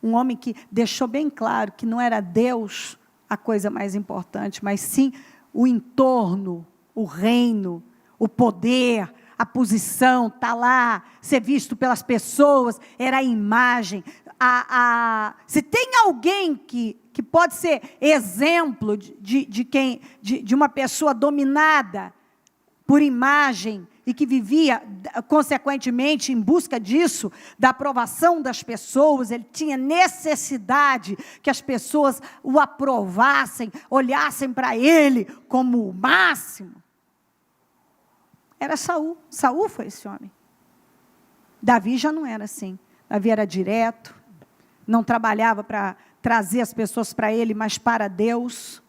Um homem que deixou bem claro que não era Deus a coisa mais importante, mas sim o entorno, o reino, o poder, a posição, estar lá, ser visto pelas pessoas, era a imagem. Se tem alguém que pode ser exemplo de uma pessoa dominada por imagem e que vivia, consequentemente, em busca disso, da aprovação das pessoas, ele tinha necessidade que as pessoas o aprovassem, olhassem para ele como o máximo. Era Saul. Saul foi esse homem. Davi já não era assim. Davi era direto, não trabalhava para trazer as pessoas para ele, mas para Deus.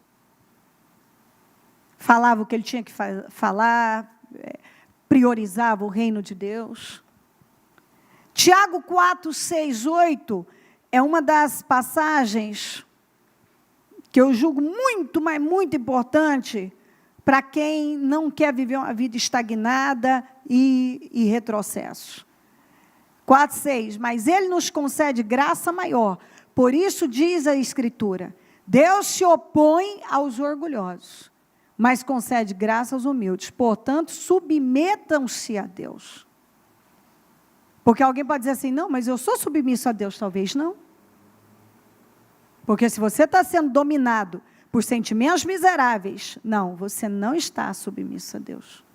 Falava o que ele tinha que falar, priorizava o reino de Deus. Tiago 4, 6, 8 é uma das passagens que eu julgo muito, mas muito importante para quem não quer viver uma vida estagnada e retrocesso. 4, 6, mas ele nos concede graça maior. Por isso diz a Escritura, Deus se opõe aos orgulhosos, mas concede graça aos humildes. Portanto, submetam-se a Deus. Porque alguém pode dizer assim, não, mas eu sou submisso a Deus. Talvez não. Porque se você está sendo dominado por sentimentos miseráveis, não, você não está submisso a Deus.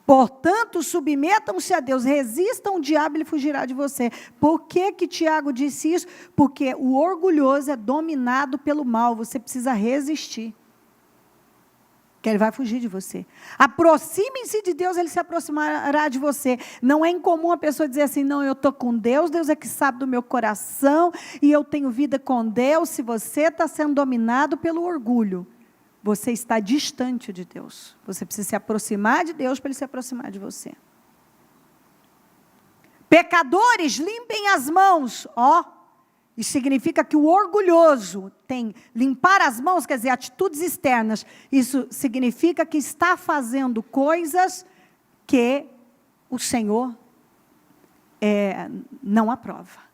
Portanto, submetam-se a Deus, resistam o diabo e ele fugirá de você. Por que Tiago disse isso? Porque o orgulhoso é dominado pelo mal, você precisa resistir. Que ele vai fugir de você. Aproximem-se de Deus, ele se aproximará de você. Não é incomum a pessoa dizer assim, não, eu estou com Deus, Deus é que sabe do meu coração, e eu tenho vida com Deus. Se você está sendo dominado pelo orgulho, você está distante de Deus. Você precisa se aproximar de Deus para ele se aproximar de você. Pecadores, limpem as mãos. Isso significa que o orgulhoso tem limpar as mãos, quer dizer, atitudes externas. Isso significa que está fazendo coisas que o Senhor não aprova.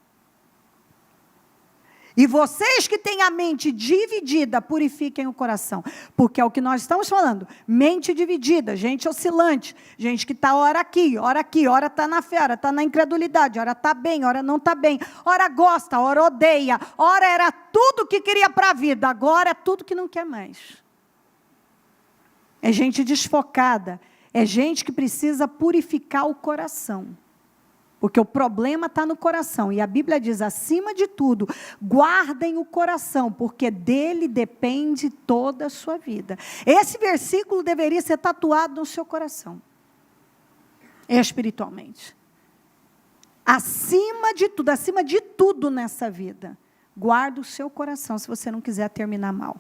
E vocês que têm a mente dividida, purifiquem o coração. Porque é o que nós estamos falando. Mente dividida, gente oscilante. Gente que está ora aqui, ora está na fé, ora está na incredulidade, ora está bem, ora não está bem. Ora gosta, ora odeia. Ora era tudo que queria para a vida, agora é tudo que não quer mais. É gente desfocada. É gente que precisa purificar o coração. Porque o problema está no coração. E a Bíblia diz, acima de tudo, guardem o coração, porque dele depende toda a sua vida. Esse versículo deveria ser tatuado no seu coração. Espiritualmente. Acima de tudo nessa vida, guarda o seu coração, se você não quiser terminar mal.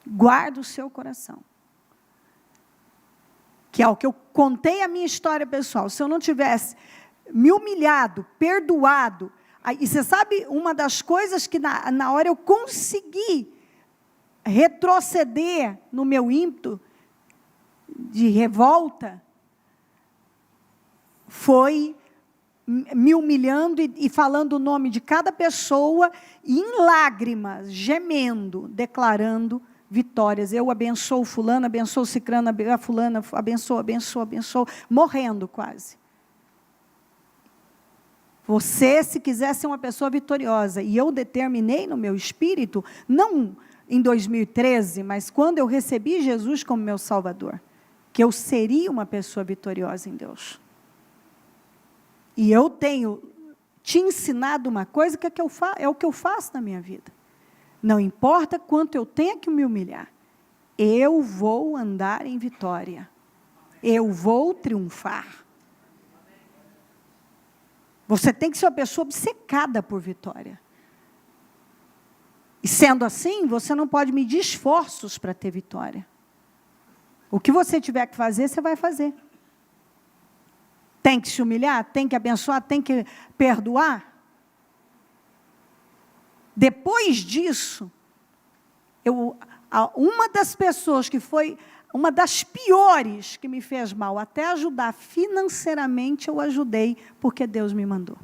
Guarda o seu coração. Que é o que eu contei a minha história pessoal. Se eu não tivesse me humilhado, perdoado, e você sabe, uma das coisas que na hora eu consegui retroceder no meu ímpeto de revolta, foi me humilhando e falando o nome de cada pessoa, e em lágrimas, gemendo, declarando vitórias. Eu abençoo fulano, abençoo cicrano, a fulana, abençoo, morrendo quase. Você, se quiser ser uma pessoa vitoriosa, e eu determinei no meu espírito, não em 2013, mas quando eu recebi Jesus como meu Salvador, que eu seria uma pessoa vitoriosa em Deus. E eu tenho te ensinado uma coisa que é o que eu faço na minha vida. Não importa quanto eu tenha que me humilhar, eu vou andar em vitória. Eu vou triunfar. Você tem que ser uma pessoa obcecada por vitória. E sendo assim, você não pode medir esforços para ter vitória. O que você tiver que fazer, você vai fazer. Tem que se humilhar, tem que abençoar, tem que perdoar. Depois disso, uma das pessoas que foi uma das piores que me fez mal, até ajudar financeiramente, eu ajudei, porque Deus me mandou.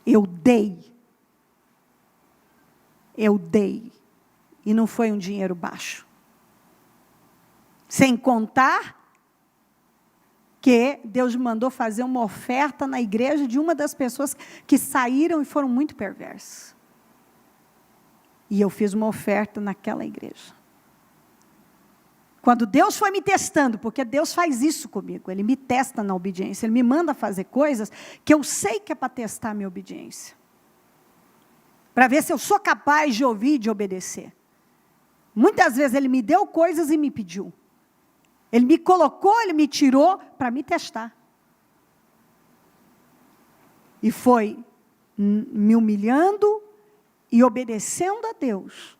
Eu dei. Eu dei. E não foi um dinheiro baixo. Sem contar que Deus me mandou fazer uma oferta na igreja de uma das pessoas que saíram e foram muito perversas. E eu fiz uma oferta naquela igreja. Quando Deus foi me testando, porque Deus faz isso comigo, Ele me testa na obediência, Ele me manda fazer coisas que eu sei que é para testar a minha obediência. Para ver se eu sou capaz de ouvir e de obedecer. Muitas vezes Ele me deu coisas e me pediu. Ele me colocou, Ele me tirou para me testar. E foi me humilhando e obedecendo a Deus.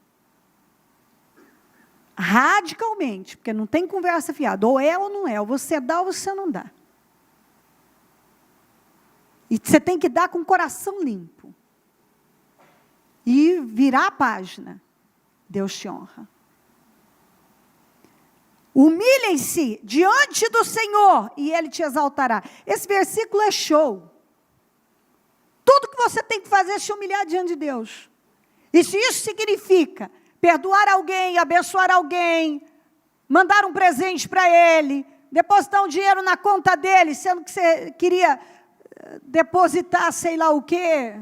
Radicalmente, porque não tem conversa fiada. Ou é ou não é, ou você dá ou você não dá. E você tem que dar com o coração limpo. E virar a página. Deus te honra. Humilhem-se diante do Senhor e Ele te exaltará. Esse versículo é show. Tudo que você tem que fazer é se humilhar diante de Deus. E se isso significa perdoar alguém, abençoar alguém, mandar um presente para ele, depositar um dinheiro na conta dele, sendo que você queria depositar sei lá o quê.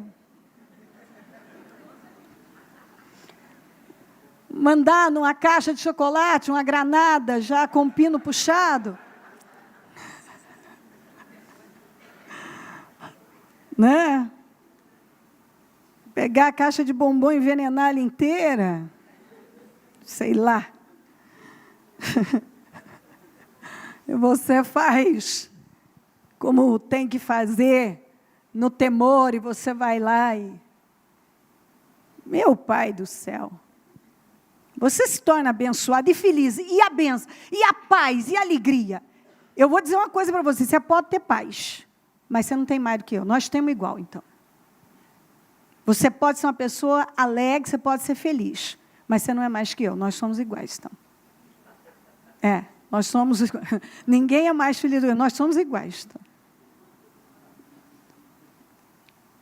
Mandar numa caixa de chocolate, uma granada já com pino puxado. Né? Pegar a caixa de bombom e envenenar ela inteira. Sei lá. E você faz como tem que fazer, no temor, e você vai lá e... Meu Pai do céu. Você se torna abençoado e feliz. E a benção, e a paz, e a alegria. Eu vou dizer uma coisa para você. Você pode ter paz, mas você não tem mais do que eu. Nós temos igual, então. Você pode ser uma pessoa alegre, você pode ser feliz. Mas você não é mais que eu. Nós somos iguais, então. Nós somos... Ninguém é mais feliz do que eu. Nós somos iguais, então.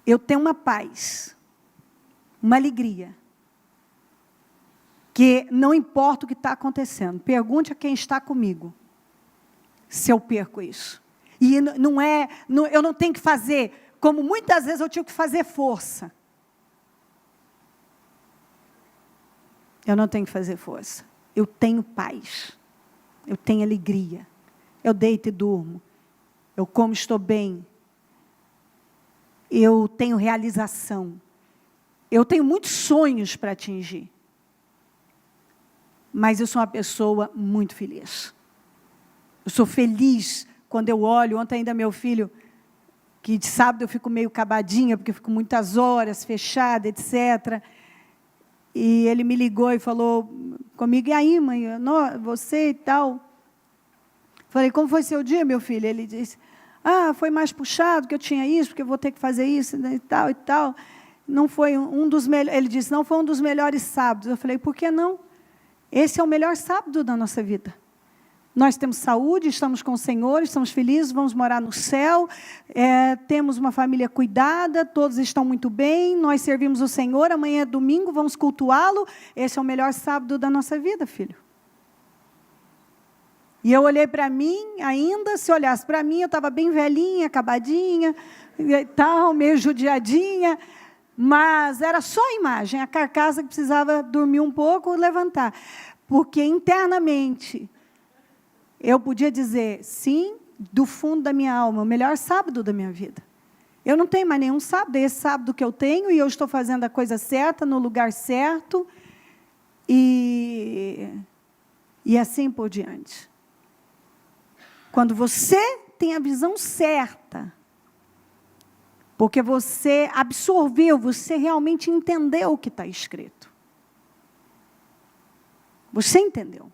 Eu tenho uma paz. Uma alegria. Que não importa o que está acontecendo. Pergunte a quem está comigo. Se eu perco isso. E eu não tenho que fazer, como muitas vezes eu tive que fazer força. Eu não tenho que fazer força. Eu tenho paz. Eu tenho alegria. Eu deito e durmo. Eu como, estou bem. Eu tenho realização. Eu tenho muitos sonhos para atingir. Mas eu sou uma pessoa muito feliz. Eu sou feliz quando eu olho. Ontem ainda meu filho, que de sábado eu fico meio acabadinha, porque eu fico muitas horas fechada, etc. E ele me ligou e falou comigo, e aí, mãe, você e tal. Falei, como foi seu dia, meu filho? Ele disse, foi mais puxado, que eu tinha isso, porque eu vou ter que fazer isso, né, e tal, e tal. Não foi um dos melhores, ele disse, não foi um dos melhores sábados. Eu falei, por que não? Esse é o melhor sábado da nossa vida. Nós temos saúde, estamos com o Senhor, estamos felizes, vamos morar no céu, temos uma família cuidada, todos estão muito bem, nós servimos o Senhor, amanhã é domingo, vamos cultuá-lo. Esse é o melhor sábado da nossa vida, filho. E eu olhei para mim ainda, se olhasse para mim, eu estava bem velhinha, acabadinha, e tal, meio judiadinha, mas era só a imagem, a carcaça que precisava dormir um pouco e levantar. Porque internamente, eu podia dizer, sim, do fundo da minha alma, o melhor sábado da minha vida. Eu não tenho mais nenhum sábado, é esse sábado que eu tenho, e eu estou fazendo a coisa certa, no lugar certo, e assim por diante. Quando você tem a visão certa, porque você absorveu, você realmente entendeu o que está escrito. Você entendeu.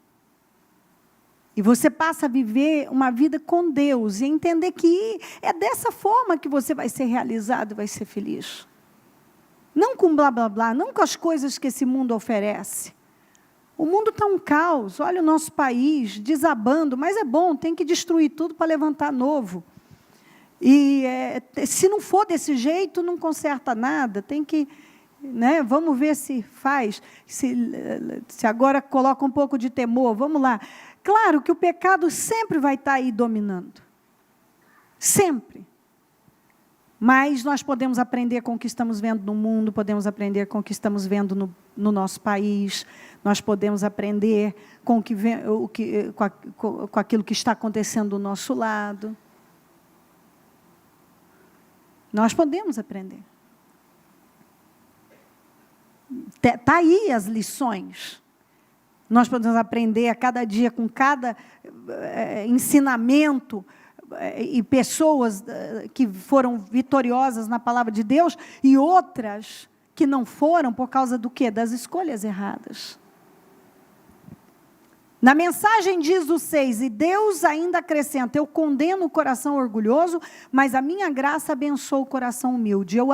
E você passa a viver uma vida com Deus e entender que é dessa forma que você vai ser realizado e vai ser feliz. Não com blá, blá, blá, não com as coisas que esse mundo oferece. O mundo está um caos, olha o nosso país desabando, mas é bom, tem que destruir tudo para levantar novo. E se não for desse jeito, não conserta nada, tem que, né, vamos ver se faz, se agora coloca um pouco de temor, vamos lá. Claro que o pecado sempre vai estar aí dominando, sempre. Mas nós podemos aprender com o que estamos vendo no mundo, podemos aprender com o que estamos vendo no nosso país, nós podemos aprender com, com aquilo que está acontecendo do nosso lado. Nós podemos aprender. Está aí as lições. Nós podemos aprender a cada dia com cada ensinamento, e pessoas que foram vitoriosas na palavra de Deus, e outras que não foram por causa do quê? Das escolhas erradas. Na mensagem diz o 6, e Deus ainda acrescenta, eu condeno o coração orgulhoso, mas a minha graça abençoa o coração humilde. Eu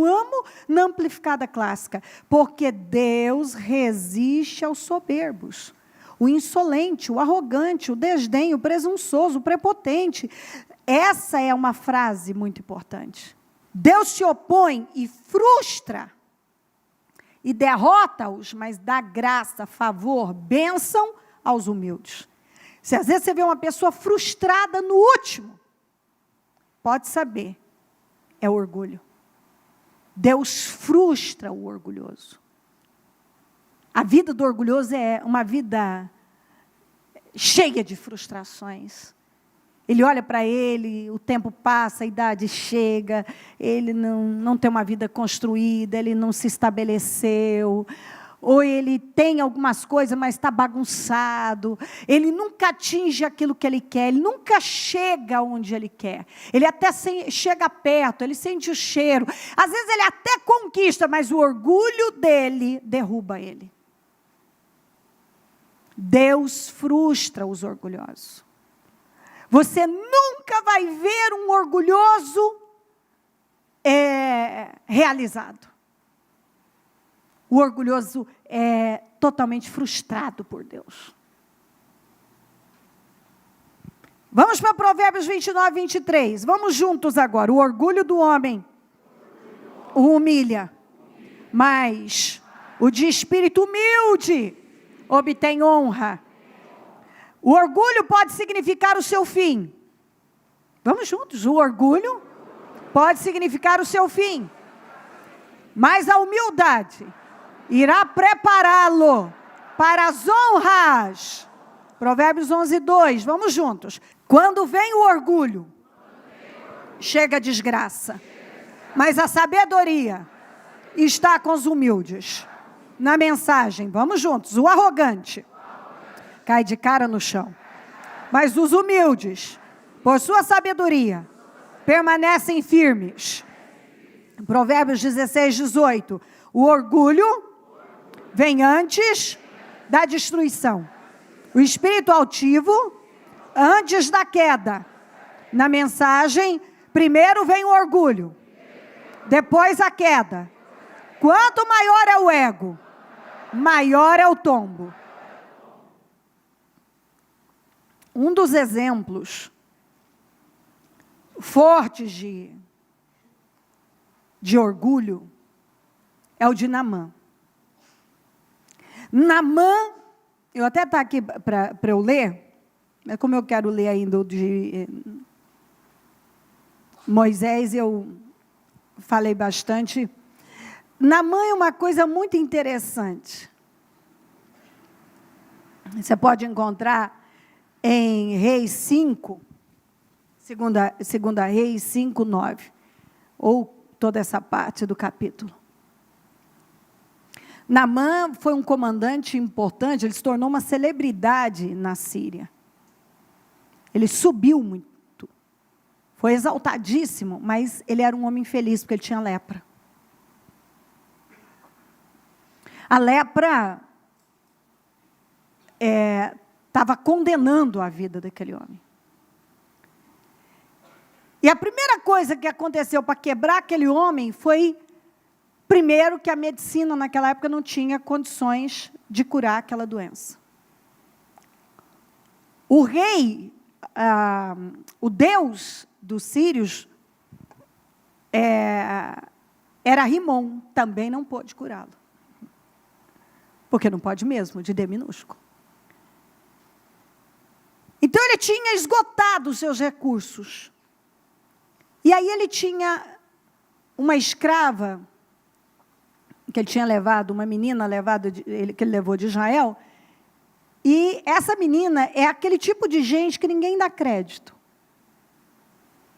amo na amplificada clássica, porque Deus resiste aos soberbos. O insolente, o arrogante, o desdém, o presunçoso, o prepotente. Essa é uma frase muito importante. Deus se opõe e frustra e derrota-os, mas dá graça, favor, bênção aos humildes. Se às vezes você vê uma pessoa frustrada no último, pode saber, é orgulho. Deus frustra o orgulhoso. A vida do orgulhoso é uma vida cheia de frustrações. Ele olha para ele, o tempo passa, a idade chega, ele não tem uma vida construída, ele não se estabeleceu, ou ele tem algumas coisas, mas está bagunçado, ele nunca atinge aquilo que ele quer, ele nunca chega onde ele quer, ele até chega perto, ele sente o cheiro, às vezes ele até conquista, mas o orgulho dele derruba ele. Deus frustra os orgulhosos. Você nunca vai ver um orgulhoso realizado. O orgulhoso é totalmente frustrado por Deus. Vamos para Provérbios 29, 23. Vamos juntos agora. O orgulho do homem o humilha, mas o de espírito humilde obtém honra. O orgulho pode significar o seu fim. Vamos juntos. O orgulho pode significar o seu fim. Mas a humildade irá prepará-lo para as honras. Provérbios 11, 2. Vamos juntos. Quando vem o orgulho, chega a desgraça. Mas a sabedoria está com os humildes. Na mensagem, vamos juntos. O arrogante cai de cara no chão. Mas os humildes, por sua sabedoria, permanecem firmes. Provérbios 16, 18. O orgulho vem antes da destruição. O espírito altivo, antes da queda. Na mensagem, primeiro vem o orgulho, depois a queda. Quanto maior é o ego, maior é o tombo. Um dos exemplos fortes de orgulho é o de Naamã. Naamã, eu até está aqui para eu ler, mas como eu quero ler ainda o de Moisés, eu falei bastante. Naamã é uma coisa muito interessante. Você pode encontrar em Reis 5, segunda Reis 5, 9, ou toda essa parte do capítulo. Naamã foi um comandante importante, ele se tornou uma celebridade na Síria. Ele subiu muito, foi exaltadíssimo, mas ele era um homem infeliz, porque ele tinha lepra. A lepra estava condenando a vida daquele homem. E a primeira coisa que aconteceu para quebrar aquele homem foi Primeiro que a medicina naquela época não tinha condições de curar aquela doença. O rei, o deus dos sírios, era Rimon, também não pôde curá-lo. Porque não pode mesmo, de D minúsculo. Então ele tinha esgotado os seus recursos. E aí ele tinha uma escrava, que ele tinha levado, uma menina que ele levou de Israel, e essa menina é aquele tipo de gente que ninguém dá crédito.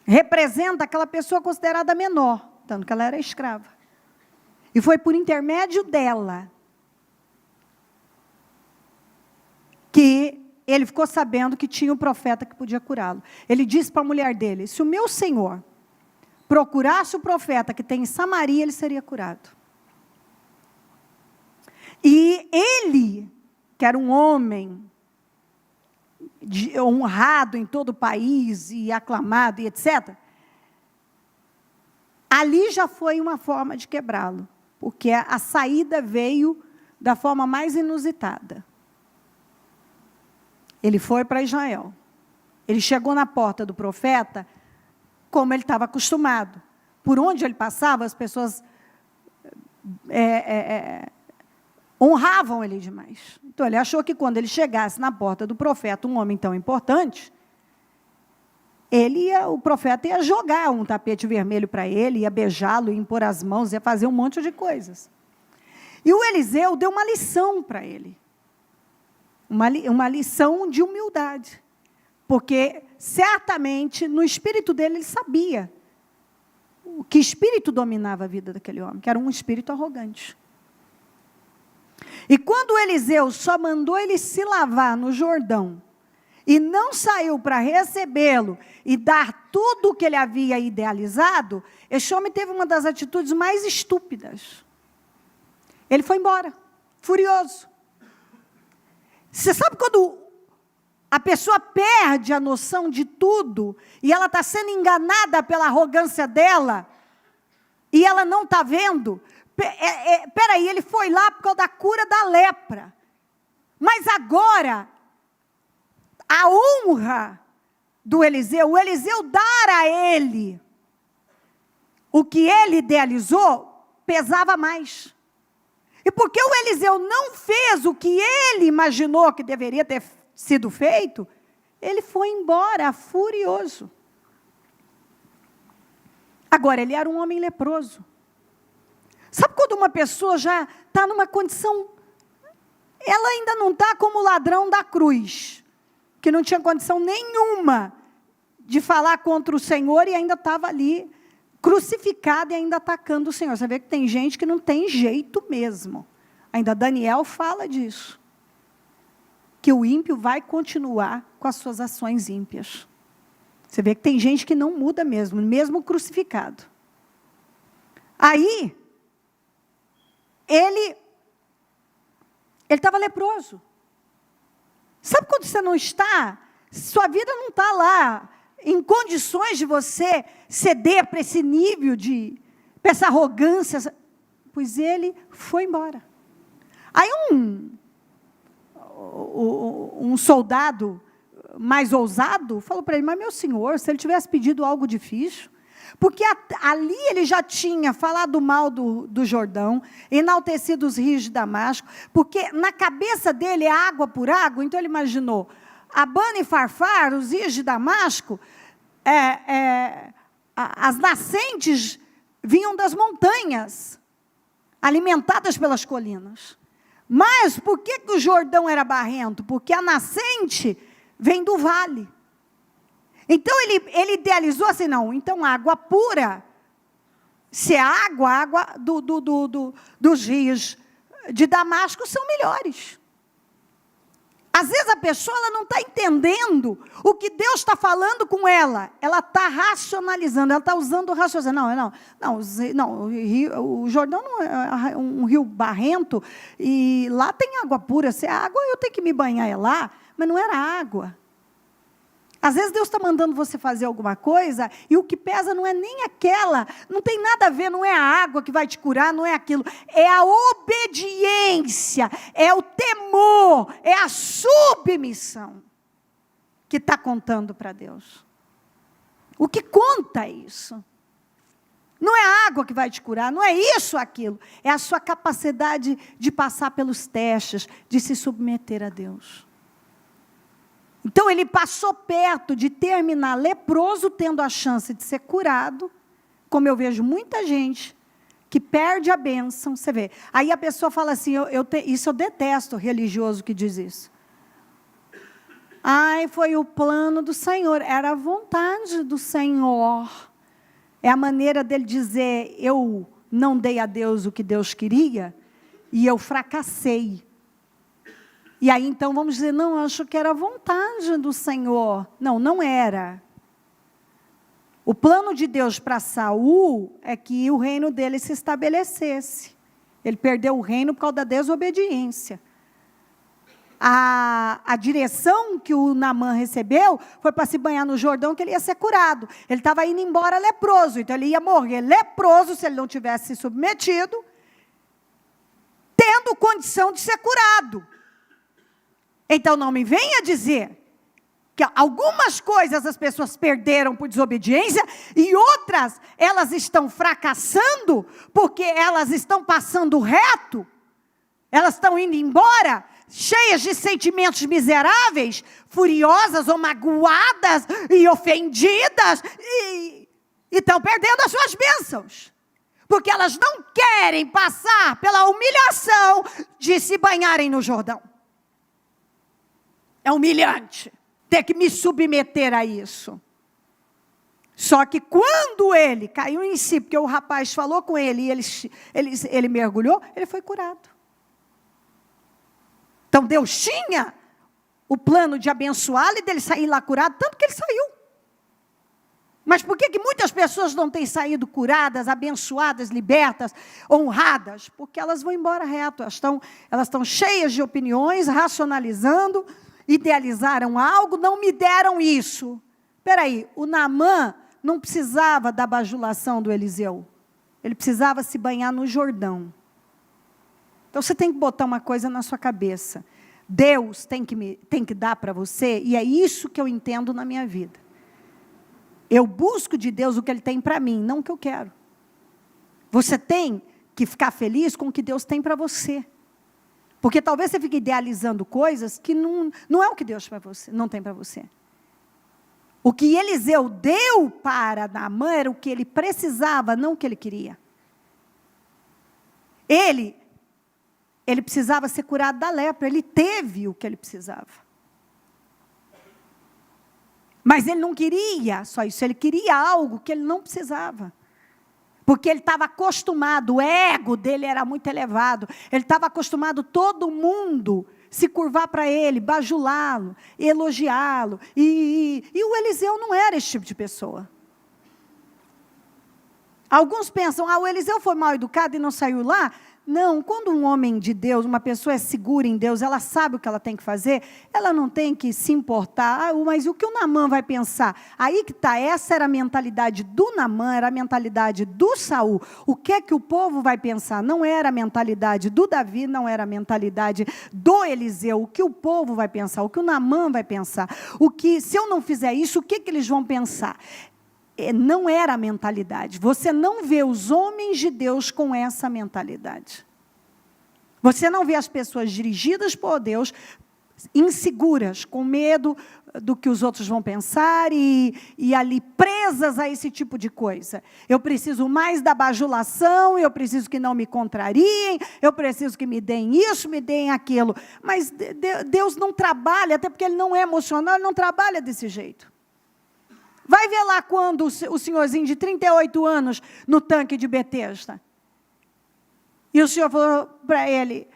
Representa aquela pessoa considerada menor, tanto que ela era escrava. E foi por intermédio dela que ele ficou sabendo que tinha um profeta que podia curá-lo. Ele disse para a mulher dele, se o meu senhor procurasse o profeta que tem em Samaria, ele seria curado. E ele, que era um homem honrado em todo o país, e aclamado, e etc., ali já foi uma forma de quebrá-lo, porque a saída veio da forma mais inusitada. Ele foi para Israel. Ele chegou na porta do profeta, como ele estava acostumado. Por onde ele passava, as pessoas honravam ele demais. Então, ele achou que quando ele chegasse na porta do profeta, um homem tão importante, o profeta ia jogar um tapete vermelho para ele, ia beijá-lo, ia impor as mãos, ia fazer um monte de coisas. E o Eliseu deu uma lição para ele. Uma lição de humildade. Porque, certamente, no espírito dele, ele sabia que espírito dominava a vida daquele homem, que era um espírito arrogante. E quando o Eliseu só mandou ele se lavar no Jordão, e não saiu para recebê-lo e dar tudo o que ele havia idealizado, esse homem teve uma das atitudes mais estúpidas. Ele foi embora, furioso. Você sabe quando a pessoa perde a noção de tudo, e ela está sendo enganada pela arrogância dela, e ela não está vendo? Peraí, ele foi lá por causa da cura da lepra. Mas agora, a honra do Eliseu, o Eliseu dar a ele o que ele idealizou, pesava mais. E porque o Eliseu não fez o que ele imaginou que deveria ter sido feito, ele foi embora furioso. Agora, ele era um homem leproso. Sabe quando uma pessoa já está numa condição, ela ainda não está como o ladrão da cruz, que não tinha condição nenhuma de falar contra o Senhor e ainda estava ali, crucificado e ainda atacando o Senhor. Você vê que tem gente que não tem jeito mesmo. Ainda Daniel fala disso. Que o ímpio vai continuar com as suas ações ímpias. Você vê que tem gente que não muda mesmo, mesmo crucificado. Aí, ele estava leproso. Sabe quando você não está, sua vida não está lá, em condições de você ceder para esse nível para essa arrogância? Pois ele foi embora. Aí um soldado mais ousado falou para ele, mas meu senhor, se ele tivesse pedido algo difícil, porque ali ele já tinha falado mal do Jordão, enaltecido os rios de Damasco, porque na cabeça dele é água por água, então ele imaginou, Abana e Farfar, os rios de Damasco, as nascentes vinham das montanhas, alimentadas pelas colinas. Mas por que o Jordão era barrento? Porque a nascente vem do vale. Então ele idealizou assim, não, então água pura, se é água dos rios de Damasco são melhores. Às vezes a pessoa ela não está entendendo o que Deus está falando com ela. Ela está racionalizando, ela está usando o raciocínio. Não, o Jordão não é um rio barrento, e lá tem água pura. Se é água, eu tenho que me banhar lá, mas não era água. Às vezes Deus está mandando você fazer alguma coisa e o que pesa não é nem aquela, não tem nada a ver, não é a água que vai te curar, não é aquilo. É a obediência, é o temor, é a submissão que está contando para Deus. O que conta é isso. Não é a água que vai te curar, não é isso, aquilo. É a sua capacidade de passar pelos testes, de se submeter a Deus. Então, ele passou perto de terminar leproso, tendo a chance de ser curado, como eu vejo muita gente que perde a bênção, você vê. Aí a pessoa fala assim, isso eu detesto, o religioso que diz isso. Ai, foi o plano do Senhor, era a vontade do Senhor. É a maneira dele dizer, eu não dei a Deus o que Deus queria, e eu fracassei. E aí, então, vamos dizer, não, acho que era a vontade do Senhor. Não, não era. O plano de Deus para Saul é que o reino dele se estabelecesse. Ele perdeu o reino por causa da desobediência. A direção que o Naamã recebeu foi para se banhar no Jordão, que ele ia ser curado. Ele estava indo embora leproso, então ele ia morrer leproso se ele não tivesse se submetido, tendo condição de ser curado. Então, não me venha dizer que algumas coisas as pessoas perderam por desobediência e outras elas estão fracassando porque elas estão passando reto, elas estão indo embora, cheias de sentimentos miseráveis, furiosas ou magoadas e ofendidas e estão perdendo as suas bênçãos. Porque elas não querem passar pela humilhação de se banharem no Jordão. É humilhante ter que me submeter a isso. Só que quando ele caiu em si, porque o rapaz falou com ele e ele mergulhou, ele foi curado. Então Deus tinha o plano de abençoá-lo e dele sair lá curado, tanto que ele saiu. Mas por que muitas pessoas não têm saído curadas, abençoadas, libertas, honradas? Porque elas vão embora reto, elas estão cheias de opiniões, racionalizando, idealizaram algo, não me deram isso. Espera aí, o Naamã não precisava da bajulação do Eliseu. Ele precisava se banhar no Jordão. Então você tem que botar uma coisa na sua cabeça. Deus tem que dar para você, e é isso que eu entendo na minha vida. Eu busco de Deus o que Ele tem para mim, não o que eu quero. Você tem que ficar feliz com o que Deus tem para você. Porque talvez você fique idealizando coisas que não é o que Deus para você, não tem para você. O que Eliseu deu para Naamã era o que ele precisava, não o que ele queria. Ele precisava ser curado da lepra, ele teve o que ele precisava. Mas ele não queria só isso, ele queria algo que ele não precisava. Porque ele estava acostumado, o ego dele era muito elevado, ele estava acostumado todo mundo se curvar para ele, bajulá-lo, elogiá-lo. E o Eliseu não era esse tipo de pessoa. Alguns pensam, o Eliseu foi mal educado e não saiu lá. Não, quando um homem de Deus, uma pessoa é segura em Deus, ela sabe o que ela tem que fazer, ela não tem que se importar, mas o que o Naamã vai pensar? Aí que está, essa era a mentalidade do Naamã, era a mentalidade do Saul. O que é que o povo vai pensar? Não era a mentalidade do Davi, não era a mentalidade do Eliseu. O que o povo vai pensar? O que o Naamã vai pensar? Se eu não fizer isso, o que eles vão pensar? Não era a mentalidade. Você não vê os homens de Deus com essa mentalidade. Você não vê as pessoas dirigidas por Deus, inseguras, com medo do que os outros vão pensar e ali presas a esse tipo de coisa. Eu preciso mais da bajulação, eu preciso que não me contrariem, eu preciso que me deem isso, me deem aquilo. Mas Deus não trabalha, até porque Ele não é emocional, Ele não trabalha desse jeito. Vai ver lá quando o senhorzinho de 38 anos no tanque de Betesda. E o Senhor falou para ele,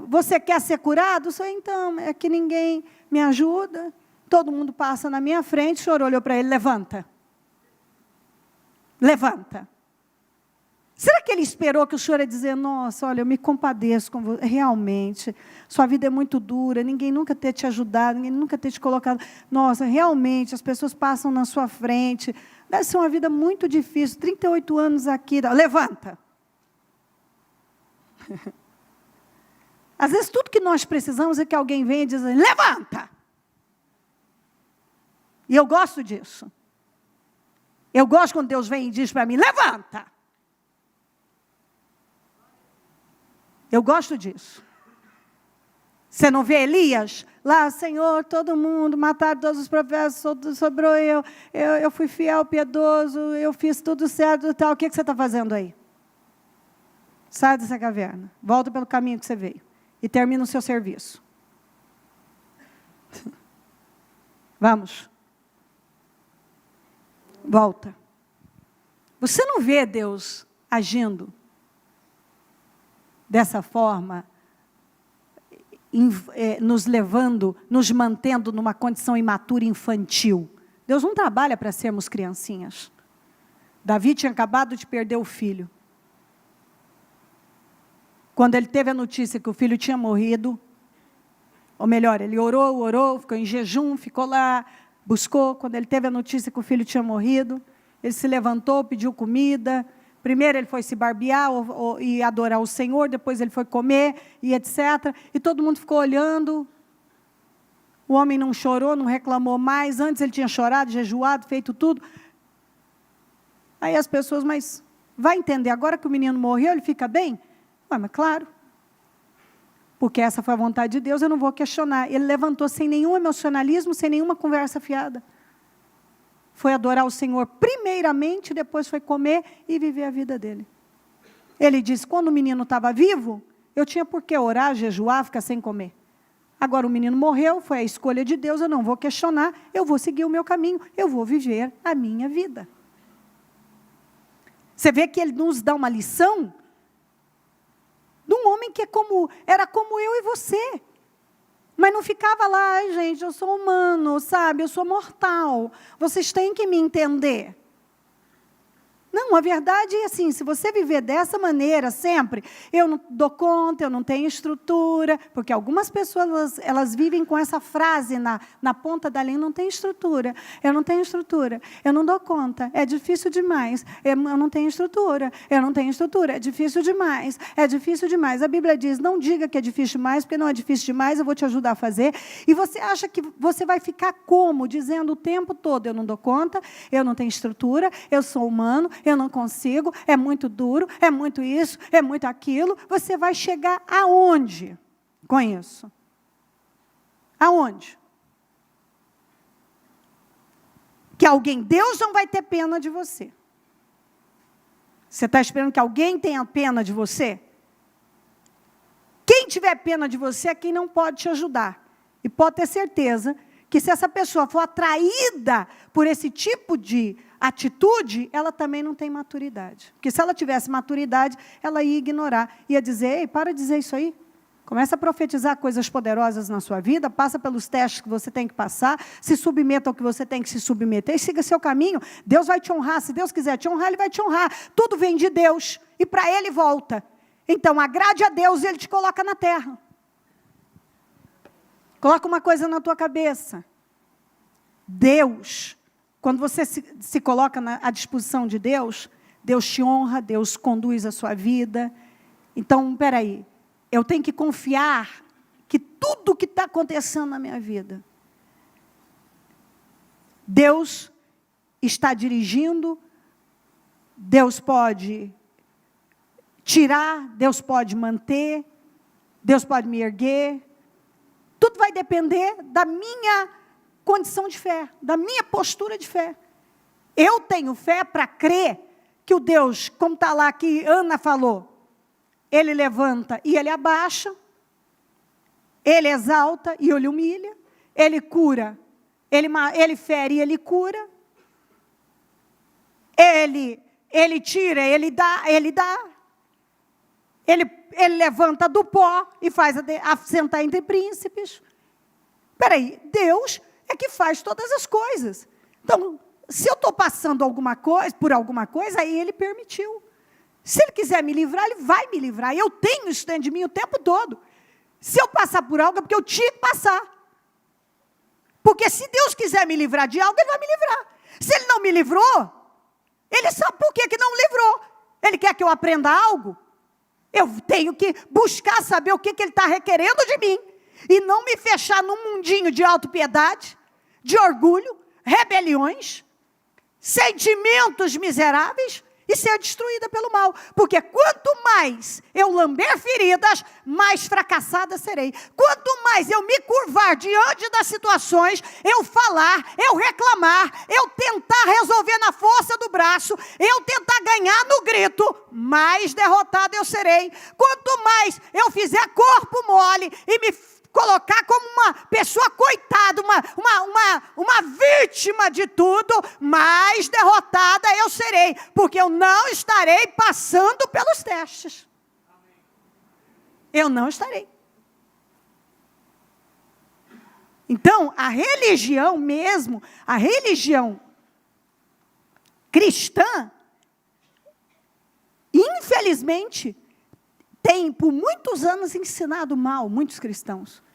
você quer ser curado? Eu falei, então, é que ninguém me ajuda. Todo mundo passa na minha frente. O Senhor olhou para ele, levanta. Levanta. Será que ele esperou que o senhor ia dizer, nossa, olha, eu me compadeço com você, realmente, sua vida é muito dura, ninguém nunca ter te ajudado, ninguém nunca ter te colocado, nossa, realmente, as pessoas passam na sua frente, deve ser uma vida muito difícil, 38 anos aqui, levanta. Às vezes, tudo que nós precisamos é que alguém venha e diga, levanta! E eu gosto disso. Eu gosto quando Deus vem e diz para mim, levanta! Eu gosto disso. Você não vê Elias? Lá, Senhor, todo mundo, mataram todos os profetas, sobrou eu fui fiel, piedoso, eu fiz tudo certo e tal. O que você está fazendo aí? Sai dessa caverna, volta pelo caminho que você veio e termina o seu serviço. Vamos. Volta. Você não vê Deus agindo dessa forma, nos levando, nos mantendo numa condição imatura infantil. Deus não trabalha para sermos criancinhas. Davi tinha acabado de perder o filho. Quando ele teve a notícia que o filho tinha morrido, ou melhor, ele orou, ficou em jejum, ficou lá, buscou. Quando ele teve a notícia que o filho tinha morrido, ele se levantou, pediu comida. Primeiro ele foi se barbear e adorar o Senhor, depois ele foi comer e etc. E todo mundo ficou olhando. O homem não chorou, não reclamou mais. Antes ele tinha chorado, jejuado, feito tudo. Aí as pessoas, mas vai entender, agora que o menino morreu, ele fica bem? Ué, mas claro. Porque essa foi a vontade de Deus, eu não vou questionar. Ele levantou sem nenhum emocionalismo, sem nenhuma conversa fiada. Foi adorar o Senhor primeiramente, depois foi comer e viver a vida dele. Ele disse, quando o menino estava vivo, eu tinha por que orar, jejuar, ficar sem comer. Agora o menino morreu, foi a escolha de Deus, eu não vou questionar, eu vou seguir o meu caminho, eu vou viver a minha vida. Você vê que ele nos dá uma lição de um homem que era como eu e você. Mas não ficava lá, ai gente, eu sou humano, sabe, eu sou mortal, vocês têm que me entender. Não, a verdade é assim, se você viver dessa maneira sempre, eu não dou conta, eu não tenho estrutura, porque algumas pessoas, elas vivem com essa frase na ponta da língua, não tem estrutura, eu não tenho estrutura, eu não dou conta, é difícil demais, eu não tenho estrutura, é difícil demais, é difícil demais. A Bíblia diz, não diga que é difícil demais, porque não é difícil demais, eu vou te ajudar a fazer. E você acha que você vai ficar como? Dizendo o tempo todo, eu não dou conta, eu não tenho estrutura, eu sou humano, eu não consigo, é muito duro, é muito isso, é muito aquilo. Você vai chegar aonde com isso? Aonde? Que Deus não vai ter pena de você. Você está esperando que alguém tenha pena de você? Quem tiver pena de você é quem não pode te ajudar. E pode ter certeza que se essa pessoa for atraída por esse tipo de atitude, ela também não tem maturidade. Porque se ela tivesse maturidade, ela ia ignorar, ia dizer, ei, para de dizer isso aí. Começa a profetizar coisas poderosas na sua vida, passa pelos testes que você tem que passar, se submeta ao que você tem que se submeter, e siga seu caminho. Deus vai te honrar, se Deus quiser te honrar, Ele vai te honrar. Tudo vem de Deus, e para Ele volta. Então, agrade a Deus e Ele te coloca na terra. Coloca uma coisa na tua cabeça. Deus, quando você se coloca à disposição de Deus, Deus te honra, Deus conduz a sua vida. Então, espera aí, eu tenho que confiar que tudo que está acontecendo na minha vida, Deus está dirigindo, Deus pode tirar, Deus pode manter, Deus pode me erguer. Tudo vai depender da minha condição de fé, da minha postura de fé. Eu tenho fé para crer que o Deus, como está lá que Ana falou, Ele levanta e Ele abaixa, Ele exalta e Ele humilha, Ele cura, Ele fere e Ele cura, Ele tira, Ele dá, Ele levanta do pó e faz assentar entre príncipes. Espera aí, Deus é que faz todas as coisas. Então, se eu estou passando por alguma coisa, aí Ele permitiu. Se Ele quiser me livrar, Ele vai me livrar. Eu tenho isso dentro de mim o tempo todo. Se eu passar por algo, é porque eu tinha que passar. Porque se Deus quiser me livrar de algo, Ele vai me livrar. Se Ele não me livrou, Ele sabe por que não me livrou. Ele quer que eu aprenda algo. Eu tenho que buscar saber o que Ele está requerendo de mim. E não me fechar num mundinho de autopiedade, de orgulho, rebeliões, sentimentos miseráveis e ser destruída pelo mal. Porque quanto mais eu lamber feridas, mais fracassada serei. Quanto mais eu me curvar diante das situações, eu falar, eu reclamar, eu tentar resolver na força do braço, eu tentar ganhar no grito, mais derrotada eu serei. Quanto mais eu fizer corpo mole e me colocar como uma pessoa coitada, uma vítima de tudo, mais derrotada eu serei, porque eu não estarei passando pelos testes. Eu não estarei. Então, a religião mesmo, a religião cristã, infelizmente, tem por muitos anos ensinado mal muitos cristãos.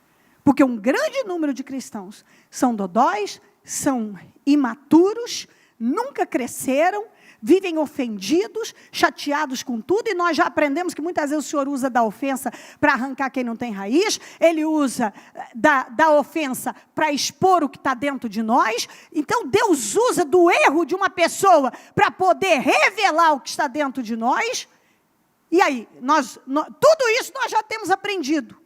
Porque um grande número de cristãos são dodóis, são imaturos, nunca cresceram, vivem ofendidos, chateados com tudo, e nós já aprendemos que muitas vezes o Senhor usa da ofensa para arrancar quem não tem raiz, Ele usa da ofensa para expor o que está dentro de nós. Então Deus usa do erro de uma pessoa para poder revelar o que está dentro de nós. E aí, tudo isso nós já temos aprendido.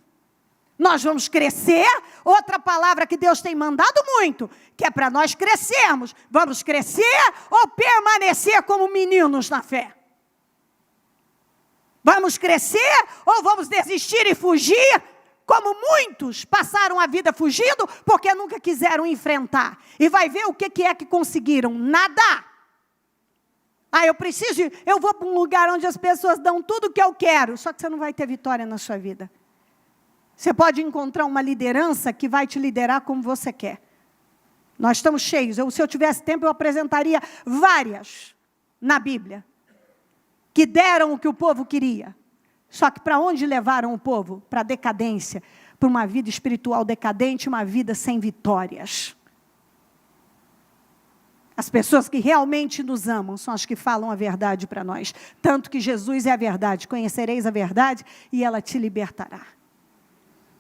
Nós vamos crescer. Outra palavra que Deus tem mandado muito, que é para nós crescermos. Vamos crescer ou permanecer como meninos na fé? Vamos crescer ou vamos desistir e fugir? Como muitos passaram a vida fugindo porque nunca quiseram enfrentar. E vai ver o que é que conseguiram? Nada. Eu vou para um lugar onde as pessoas dão tudo o que eu quero. Só que você não vai ter vitória na sua vida. Você pode encontrar uma liderança que vai te liderar como você quer. Nós estamos cheios. Se eu tivesse tempo, eu apresentaria várias na Bíblia, que deram o que o povo queria. Só que para onde levaram o povo? Para a decadência, para uma vida espiritual decadente, uma vida sem vitórias. As pessoas que realmente nos amam são as que falam a verdade para nós. Tanto que Jesus é a verdade. Conhecereis a verdade e ela te libertará.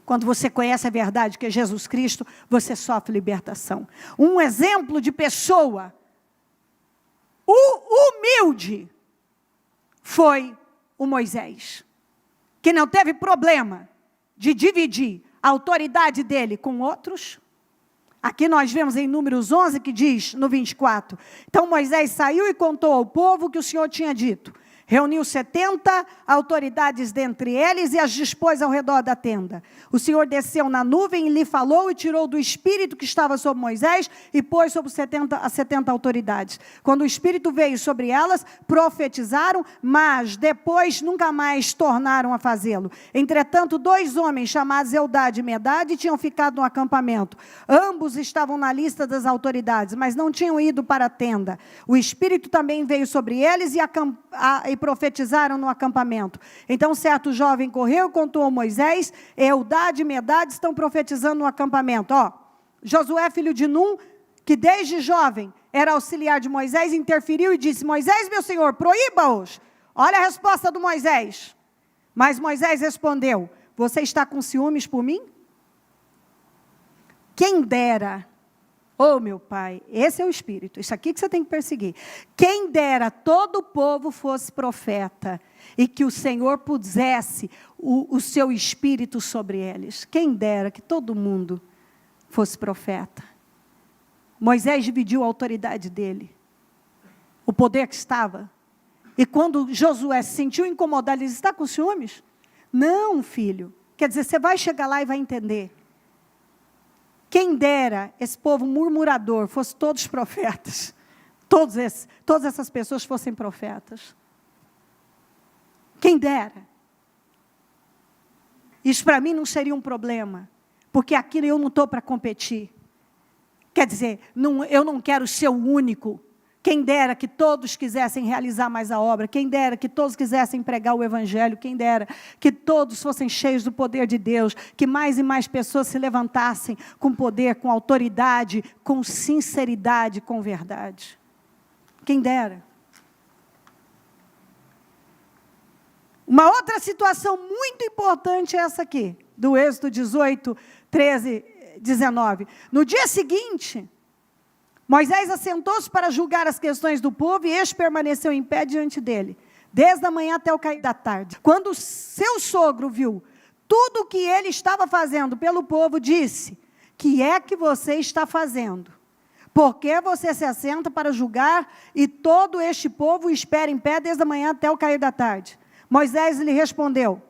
Quando você conhece a verdade, que é Jesus Cristo, você sofre libertação. Um exemplo de pessoa humilde foi o Moisés, que não teve problema de dividir a autoridade dele com outros. Aqui nós vemos em Números 11 que diz, no 24, então Moisés saiu e contou ao povo o que o Senhor tinha dito. Reuniu 70 autoridades dentre eles e as dispôs ao redor da tenda. O Senhor desceu na nuvem e lhe falou e tirou do Espírito que estava sobre Moisés e pôs sobre as 70 autoridades. Quando o Espírito veio sobre elas, profetizaram, mas depois nunca mais tornaram a fazê-lo. Entretanto, 2 homens chamados Eldade e Medade tinham ficado no acampamento. Ambos estavam na lista das autoridades, mas não tinham ido para a tenda. O Espírito também veio sobre eles e profetizaram no acampamento. Então certo jovem correu e contou a Moisés: Eldade e Medade estão profetizando no acampamento. Josué, filho de Num, que desde jovem era auxiliar de Moisés, interferiu e disse: Moisés, meu senhor, proíba-os. Olha a resposta do Moisés. Mas Moisés respondeu: você está com ciúmes por mim? Quem dera... meu pai, esse é o Espírito, isso aqui que você tem que perseguir. Quem dera todo o povo fosse profeta e que o Senhor pusesse o seu Espírito sobre eles. Quem dera que todo mundo fosse profeta. Moisés dividiu a autoridade dele, o poder que estava. E quando Josué se sentiu incomodado, ele disse: está com ciúmes? Não, filho. Quer dizer, você vai chegar lá e vai entender. Quem dera esse povo murmurador fosse todos profetas. Todas essas pessoas fossem profetas. Quem dera. Isso para mim não seria um problema. Porque aqui eu não estou para competir. Quer dizer, eu não quero ser o único Quem dera que todos quisessem realizar mais a obra, quem dera que todos quisessem pregar o Evangelho, quem dera que todos fossem cheios do poder de Deus, que mais e mais pessoas se levantassem com poder, com autoridade, com sinceridade, com verdade. Quem dera. Uma outra situação muito importante é essa aqui, do Êxodo 18, 13, 19. No dia seguinte, Moisés assentou-se para julgar as questões do povo e este permaneceu em pé diante dele, desde a manhã até o cair da tarde. Quando seu sogro viu tudo o que ele estava fazendo pelo povo, disse: que é que você está fazendo? Por que você se assenta para julgar e todo este povo espera em pé desde a manhã até o cair da tarde? Moisés lhe respondeu: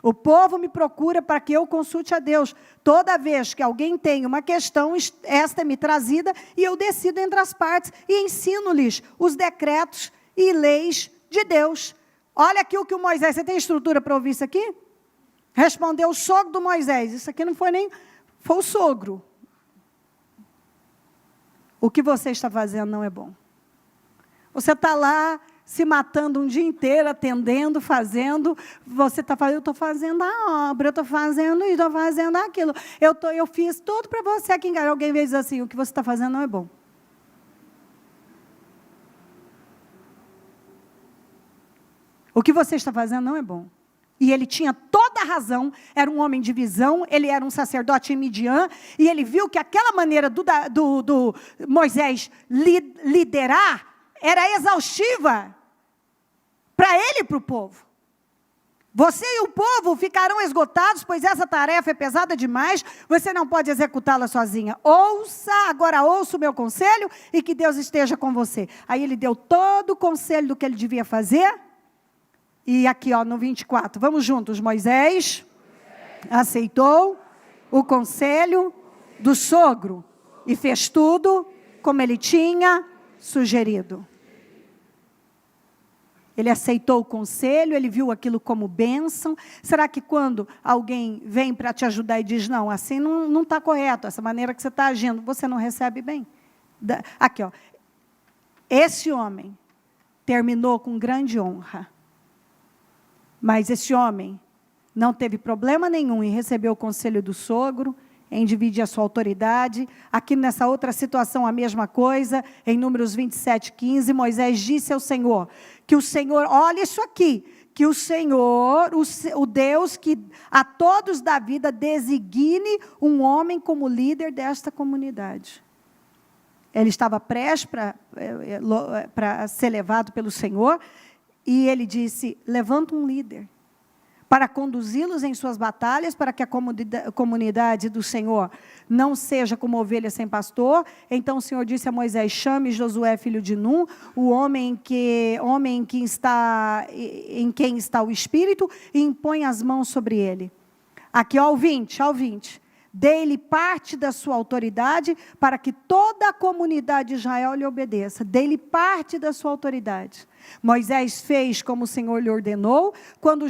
o povo me procura para que eu consulte a Deus. Toda vez que alguém tem uma questão, esta é me trazida e eu decido entre as partes e ensino-lhes os decretos e leis de Deus. Olha aqui o que o Moisés, você tem estrutura para ouvir isso aqui? Respondeu o sogro do Moisés, isso aqui não foi nem, foi o sogro. O que você está fazendo não é bom. Você está lá se matando um dia inteiro, atendendo, fazendo, você está fazendo, eu estou fazendo a obra, eu estou fazendo isso, estou fazendo aquilo, eu fiz tudo para você aqui em casa. Alguém vê assim, o que você está fazendo não é bom. O que você está fazendo não é bom. E ele tinha toda a razão, era um homem de visão, ele era um sacerdote em Midian, e ele viu que aquela maneira do Moisés liderar era exaustiva para ele e para o povo. Você e o povo ficarão esgotados, pois essa tarefa é pesada demais, você não pode executá-la sozinha. Agora ouça o meu conselho e que Deus esteja com você. Aí ele deu todo o conselho do que ele devia fazer. E aqui no 24, vamos juntos. Moisés aceitou o conselho do sogro e fez tudo como ele tinha sugerido. Ele aceitou o conselho, ele viu aquilo como bênção. Será que quando alguém vem para te ajudar e diz, não, assim não está correto, essa maneira que você está agindo, você não recebe bem? Aqui, esse homem terminou com grande honra. Mas esse homem não teve problema nenhum em receber o conselho do sogro, em dividir a sua autoridade. Aqui nessa outra situação a mesma coisa, em Números 27, 15, Moisés disse ao Senhor, que o Senhor, olha isso aqui, que o Senhor, o Deus que a todos da vida designe um homem como líder desta comunidade. Ele estava prestes para ser levado pelo Senhor, e ele disse, levanta um líder, para conduzi-los em suas batalhas, para que a comunidade do Senhor não seja como ovelha sem pastor. Então o Senhor disse a Moisés, chame Josué, filho de Nun, o homem em quem está o Espírito, e impõe as mãos sobre ele. Aqui, ao 20. Dê-lhe parte da sua autoridade, para que toda a comunidade de Israel lhe obedeça. Dê-lhe parte da sua autoridade. Moisés fez como o Senhor lhe ordenou. Quando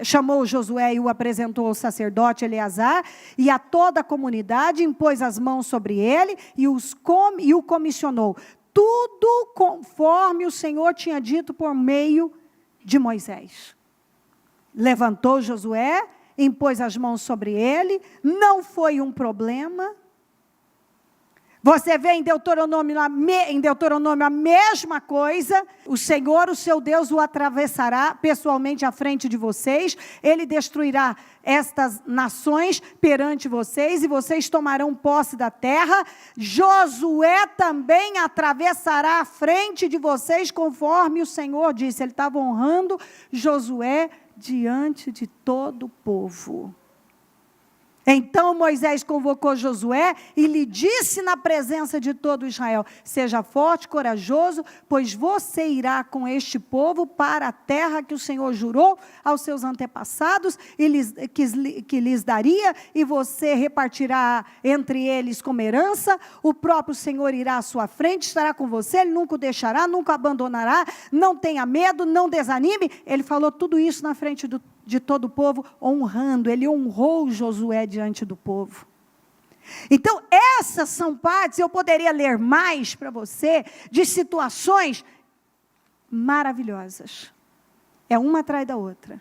chamou Josué e o apresentou ao sacerdote Eleazar, e a toda a comunidade, impôs as mãos sobre ele e o comissionou. Tudo conforme o Senhor tinha dito por meio de Moisés. Levantou Josué, impôs as mãos sobre ele, não foi um problema. Você vê em Deuteronômio a mesma coisa. O Senhor, o seu Deus, o atravessará pessoalmente à frente de vocês. Ele destruirá estas nações perante vocês e vocês tomarão posse da terra. Josué também atravessará à frente de vocês, conforme o Senhor disse. Ele estava honrando Josué diante de todo o povo. Então Moisés convocou Josué e lhe disse na presença de todo Israel, seja forte, corajoso, pois você irá com este povo para a terra que o Senhor jurou aos seus antepassados, que lhes daria, e você repartirá entre eles como herança. O próprio Senhor irá à sua frente, estará com você, Ele nunca o deixará, nunca o abandonará, não tenha medo, não desanime. Ele falou tudo isso na frente de todo o povo, honrando. Ele honrou Josué diante do povo. Então, essas são partes, eu poderia ler mais para você, de situações maravilhosas. É uma atrás da outra,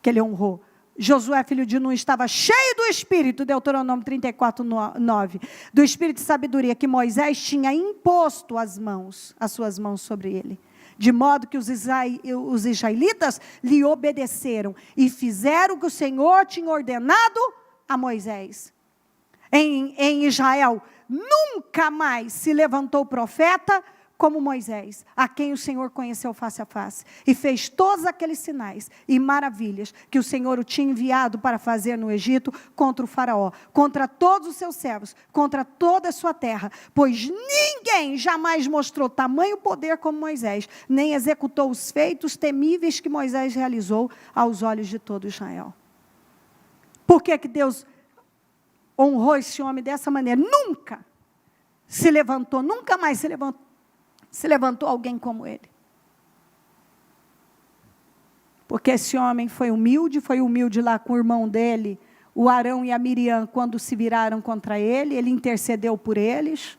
que ele honrou. Josué, filho de Nun, estava cheio do Espírito, Deuteronômio 34:9, do Espírito de sabedoria que Moisés tinha imposto as suas mãos sobre ele. De modo que os israelitas lhe obedeceram e fizeram o que o Senhor tinha ordenado a Moisés. Em Israel, nunca mais se levantou profeta como Moisés, a quem o Senhor conheceu face a face, e fez todos aqueles sinais e maravilhas que o Senhor o tinha enviado para fazer no Egito contra o faraó, contra todos os seus servos, contra toda a sua terra, pois ninguém jamais mostrou tamanho poder como Moisés, nem executou os feitos temíveis que Moisés realizou aos olhos de todo Israel. Por que Deus honrou esse homem dessa maneira? Nunca se levantou, nunca mais se levantou alguém como ele. Porque esse homem foi humilde lá com o irmão dele, o Arão e a Miriam, quando se viraram contra ele, ele intercedeu por eles.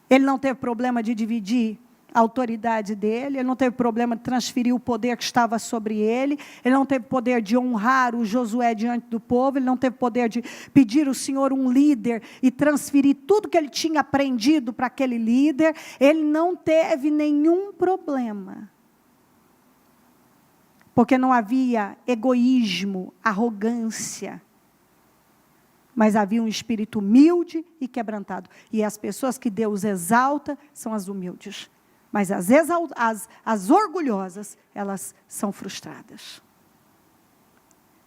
Ele não teve problema de dividir a autoridade dele, ele não teve problema de transferir o poder que estava sobre ele, ele não teve poder de honrar o Josué diante do povo, ele não teve poder de pedir ao Senhor um líder e transferir tudo que ele tinha aprendido para aquele líder, ele não teve nenhum problema. Porque não havia egoísmo, arrogância, mas havia um espírito humilde e quebrantado. E as pessoas que Deus exalta são as humildes. Mas as orgulhosas, elas são frustradas.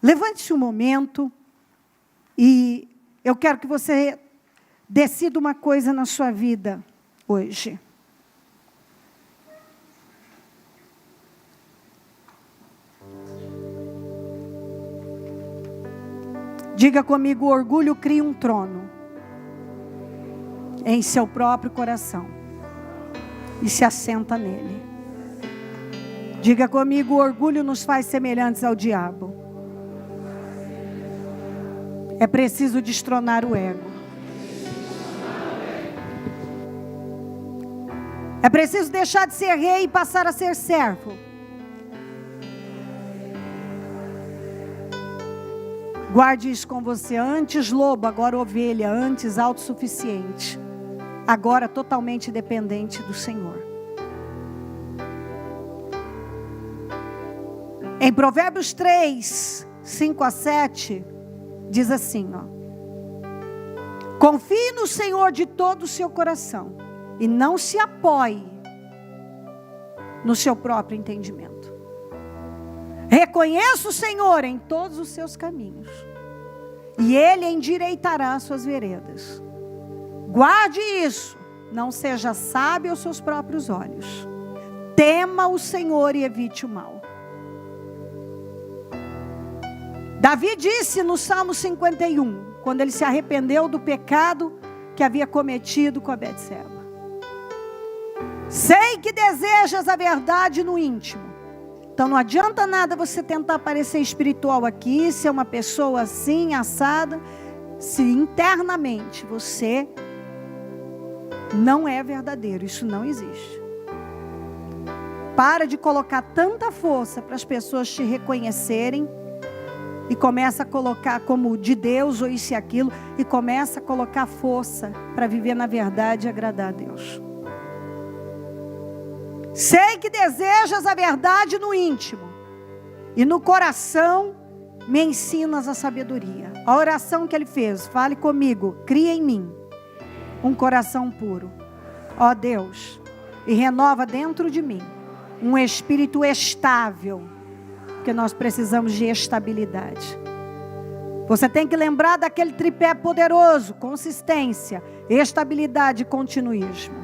Levante-se um momento e eu quero que você decida uma coisa na sua vida hoje. Diga comigo: o orgulho cria um trono em seu próprio coração e se assenta nele. Diga comigo: o orgulho nos faz semelhantes ao diabo. É preciso destronar o ego. É preciso deixar de ser rei e passar a ser servo. Guarde isso com você. Antes lobo, agora ovelha. Antes autossuficiente, agora totalmente dependente do Senhor. Em Provérbios 3, 5-7, diz assim, confie no Senhor de todo o seu coração e não se apoie no seu próprio entendimento. Reconheça o Senhor em todos os seus caminhos e Ele endireitará as suas veredas. Guarde isso, não seja sábio aos seus próprios olhos. Tema o Senhor e evite o mal. Davi disse no Salmo 51, quando ele se arrependeu do pecado que havia cometido com a Betseba: sei que desejas a verdade no íntimo. Então não adianta nada você tentar parecer espiritual aqui, ser uma pessoa assim, assada, se internamente você não é verdadeiro. Isso não existe. Para de colocar tanta força para as pessoas te reconhecerem e começa a colocar como de Deus ou isso e aquilo, e começa a colocar força para viver na verdade e agradar a Deus. Sei que desejas a verdade no íntimo e no coração me ensinas a sabedoria. A oração que ele fez: fale comigo, cria em mim um coração puro, ó Deus, e renova dentro de mim um espírito estável, porque nós precisamos de estabilidade. Você tem que lembrar daquele tripé poderoso: consistência, estabilidade e continuismo.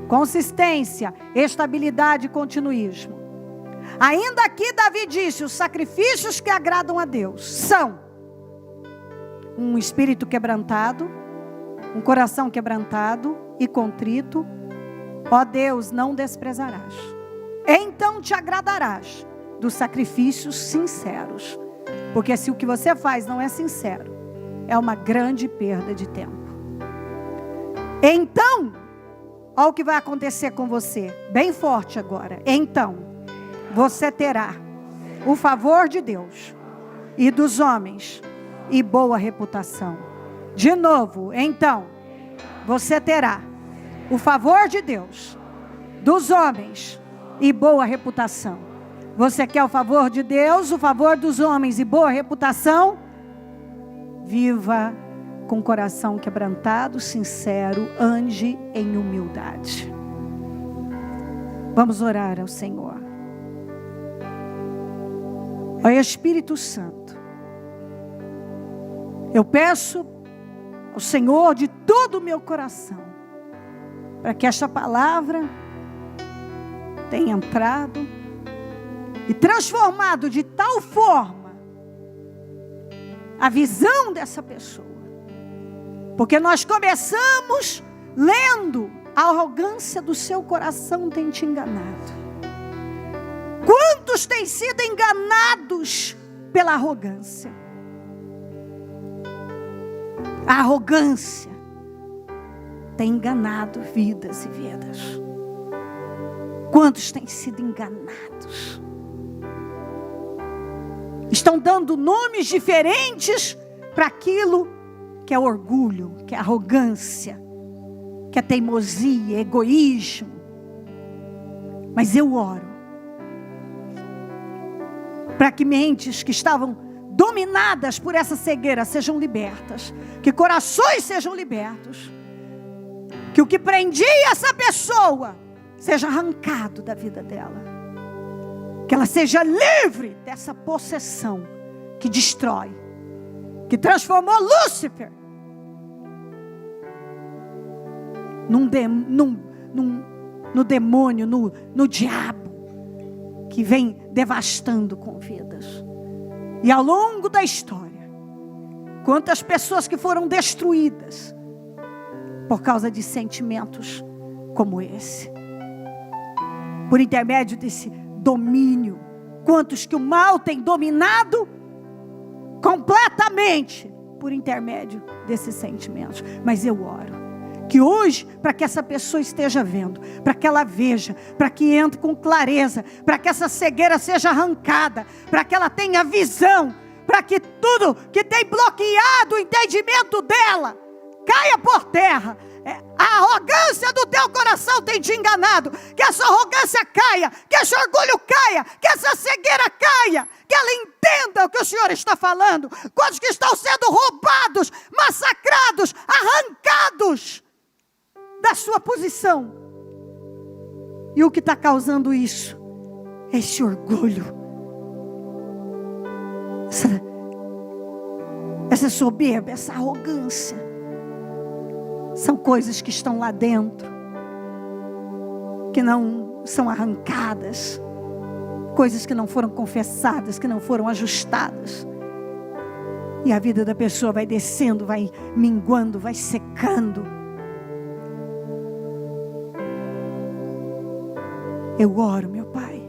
Consistência, estabilidade e continuismo. Ainda aqui Davi disse: os sacrifícios que agradam a Deus são um espírito quebrantado, um coração quebrantado e contrito, ó Deus, não desprezarás. Então te agradarás dos sacrifícios sinceros. Porque se o que você faz não é sincero, é uma grande perda de tempo. Então, olha o que vai acontecer com você, bem forte agora. Então, você terá o favor de Deus e dos homens e boa reputação. De novo, então, você terá o favor de Deus, dos homens e boa reputação. Você quer o favor de Deus, o favor dos homens e boa reputação? Viva com coração quebrantado, sincero, ande em humildade. Vamos orar ao Senhor. Ó Espírito Santo, eu peço ao Senhor de todo o meu coração, para que esta palavra tenha entrado e transformado de tal forma a visão dessa pessoa. Porque nós começamos lendo: a arrogância do seu coração tem te enganado. Quantos têm sido enganados pela arrogância? A arrogância tem enganado vidas e vidas. Quantos têm sido enganados? Estão dando nomes diferentes para aquilo que é orgulho, que é arrogância, que é teimosia, egoísmo. Mas eu oro para que mentes que estavam dominadas por essa cegueira sejam libertas, que corações sejam libertos, que o que prendia essa pessoa seja arrancado da vida dela, que ela seja livre dessa possessão que destrói, que transformou Lúcifer no demônio, no diabo, que vem devastando com vidas. E ao longo da história, quantas pessoas que foram destruídas por causa de sentimentos como esse, por intermédio desse domínio. Quantos que o mal tem dominado completamente por intermédio desses sentimentos. Mas eu oro que hoje, para que essa pessoa esteja vendo, para que ela veja, para que entre com clareza, para que essa cegueira seja arrancada, para que ela tenha visão, para que tudo que tem bloqueado o entendimento dela caia por terra. A arrogância do teu coração tem te enganado. Que essa arrogância caia, que esse orgulho caia, que essa cegueira caia, que ela entenda o que o Senhor está falando. Quantos que estão sendo roubados, massacrados, arrancados da sua posição. E o que está causando isso? Esse orgulho, essa soberba, essa arrogância. São coisas que estão lá dentro, que não são arrancadas, coisas que não foram confessadas, que não foram ajustadas. E a vida da pessoa vai descendo, vai minguando, vai secando. Eu oro, meu Pai,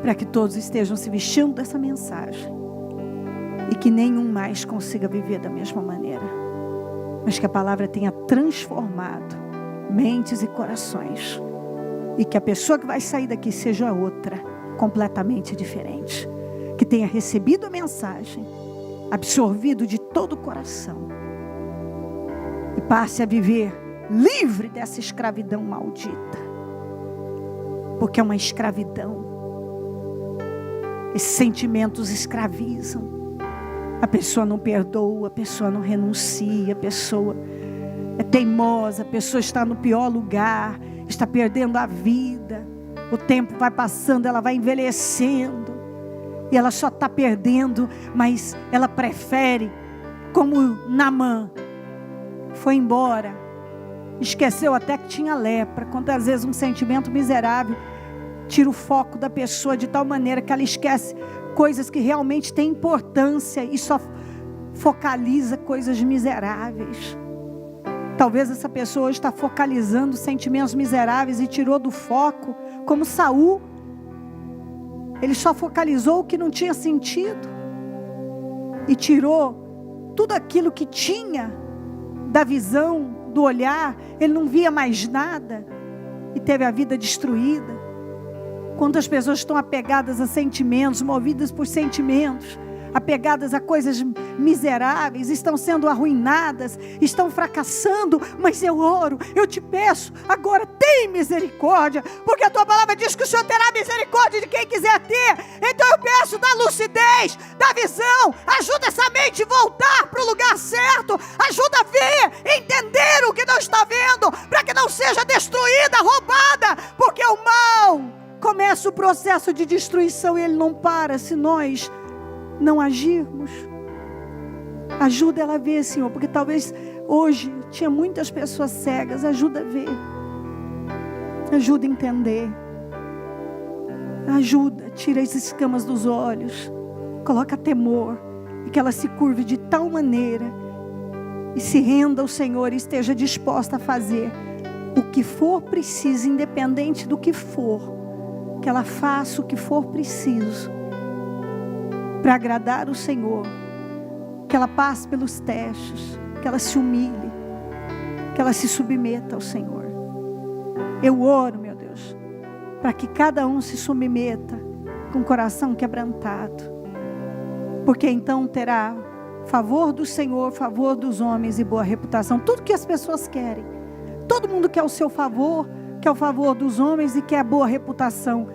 para que todos estejam se vestindo dessa mensagem e que nenhum mais consiga viver da mesma maneira. Mas que a palavra tenha transformado mentes e corações. E que a pessoa que vai sair daqui seja outra, completamente diferente. Que tenha recebido a mensagem, absorvido de todo o coração. E passe a viver livre dessa escravidão maldita. Porque é uma escravidão. Esses sentimentos escravizam. A pessoa não perdoa, a pessoa não renuncia, a pessoa é teimosa, a pessoa está no pior lugar, está perdendo a vida. O tempo vai passando, ela vai envelhecendo, e ela só está perdendo, mas ela prefere, como Naamã, foi embora, esqueceu até que tinha lepra. Quantas vezes um sentimento miserável tira o foco da pessoa de tal maneira que ela esquece coisas que realmente têm importância e só focaliza coisas miseráveis. Talvez essa pessoa hoje está focalizando sentimentos miseráveis e tirou do foco, como Saul. Ele só focalizou o que não tinha sentido e tirou tudo aquilo que tinha da visão, do olhar, ele não via mais nada e teve a vida destruída. Quantas pessoas estão apegadas a sentimentos, movidas por sentimentos, apegadas a coisas miseráveis, estão sendo arruinadas, estão fracassando, mas eu oro, eu te peço, agora tem misericórdia, porque a tua palavra diz que o Senhor terá misericórdia de quem quiser ter. Então eu peço da lucidez, da visão, ajuda essa mente a voltar para o lugar certo, ajuda a ver, entender o que não está vendo, para que não seja destruída, roubada, porque o mal começa o processo de destruição e ele não para se nós não agirmos. Ajuda ela a ver, Senhor, porque talvez hoje tinha muitas pessoas cegas. Ajuda a ver, ajuda a entender, ajuda, tira as escamas dos olhos, coloca temor, e que ela se curve de tal maneira e se renda ao Senhor e esteja disposta a fazer o que for preciso, independente do que for, que ela faça o que for preciso para agradar o Senhor, que ela passe pelos testes, que ela se humilhe, que ela se submeta ao Senhor. Eu oro, meu Deus, para que cada um se submeta com o coração quebrantado, porque então terá favor do Senhor, favor dos homens e boa reputação. Tudo que as pessoas querem, todo mundo quer o seu favor, quer o favor dos homens e quer a boa reputação,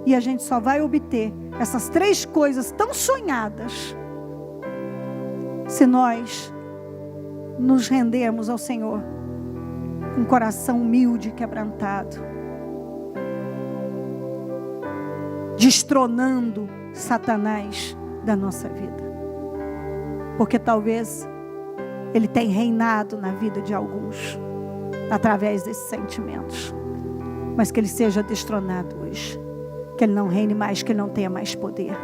e a gente só vai obter essas três coisas tão sonhadas se nós nos rendermos ao Senhor com um coração humilde e quebrantado, destronando Satanás da nossa vida, porque talvez ele tenha reinado na vida de alguns através desses sentimentos, mas que ele seja destronado hoje, que ele não reine mais, que ele não tenha mais poder.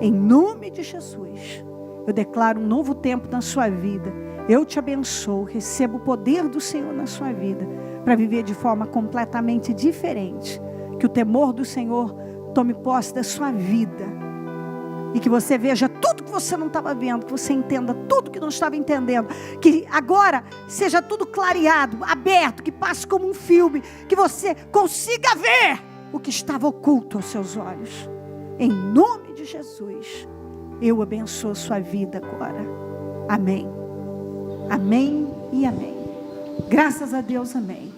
Em nome de Jesus, eu declaro um novo tempo na sua vida. Eu te abençoo, receba o poder do Senhor na sua vida, para viver de forma completamente diferente. Que o temor do Senhor tome posse da sua vida, e que você veja tudo que você não estava vendo, que você entenda tudo que não estava entendendo, que agora seja tudo clareado, aberto, que passe como um filme, que você consiga ver o que estava oculto aos seus olhos. Em nome de Jesus, eu abençoo a sua vida agora. Amém. Amém e amém. Graças a Deus, amém.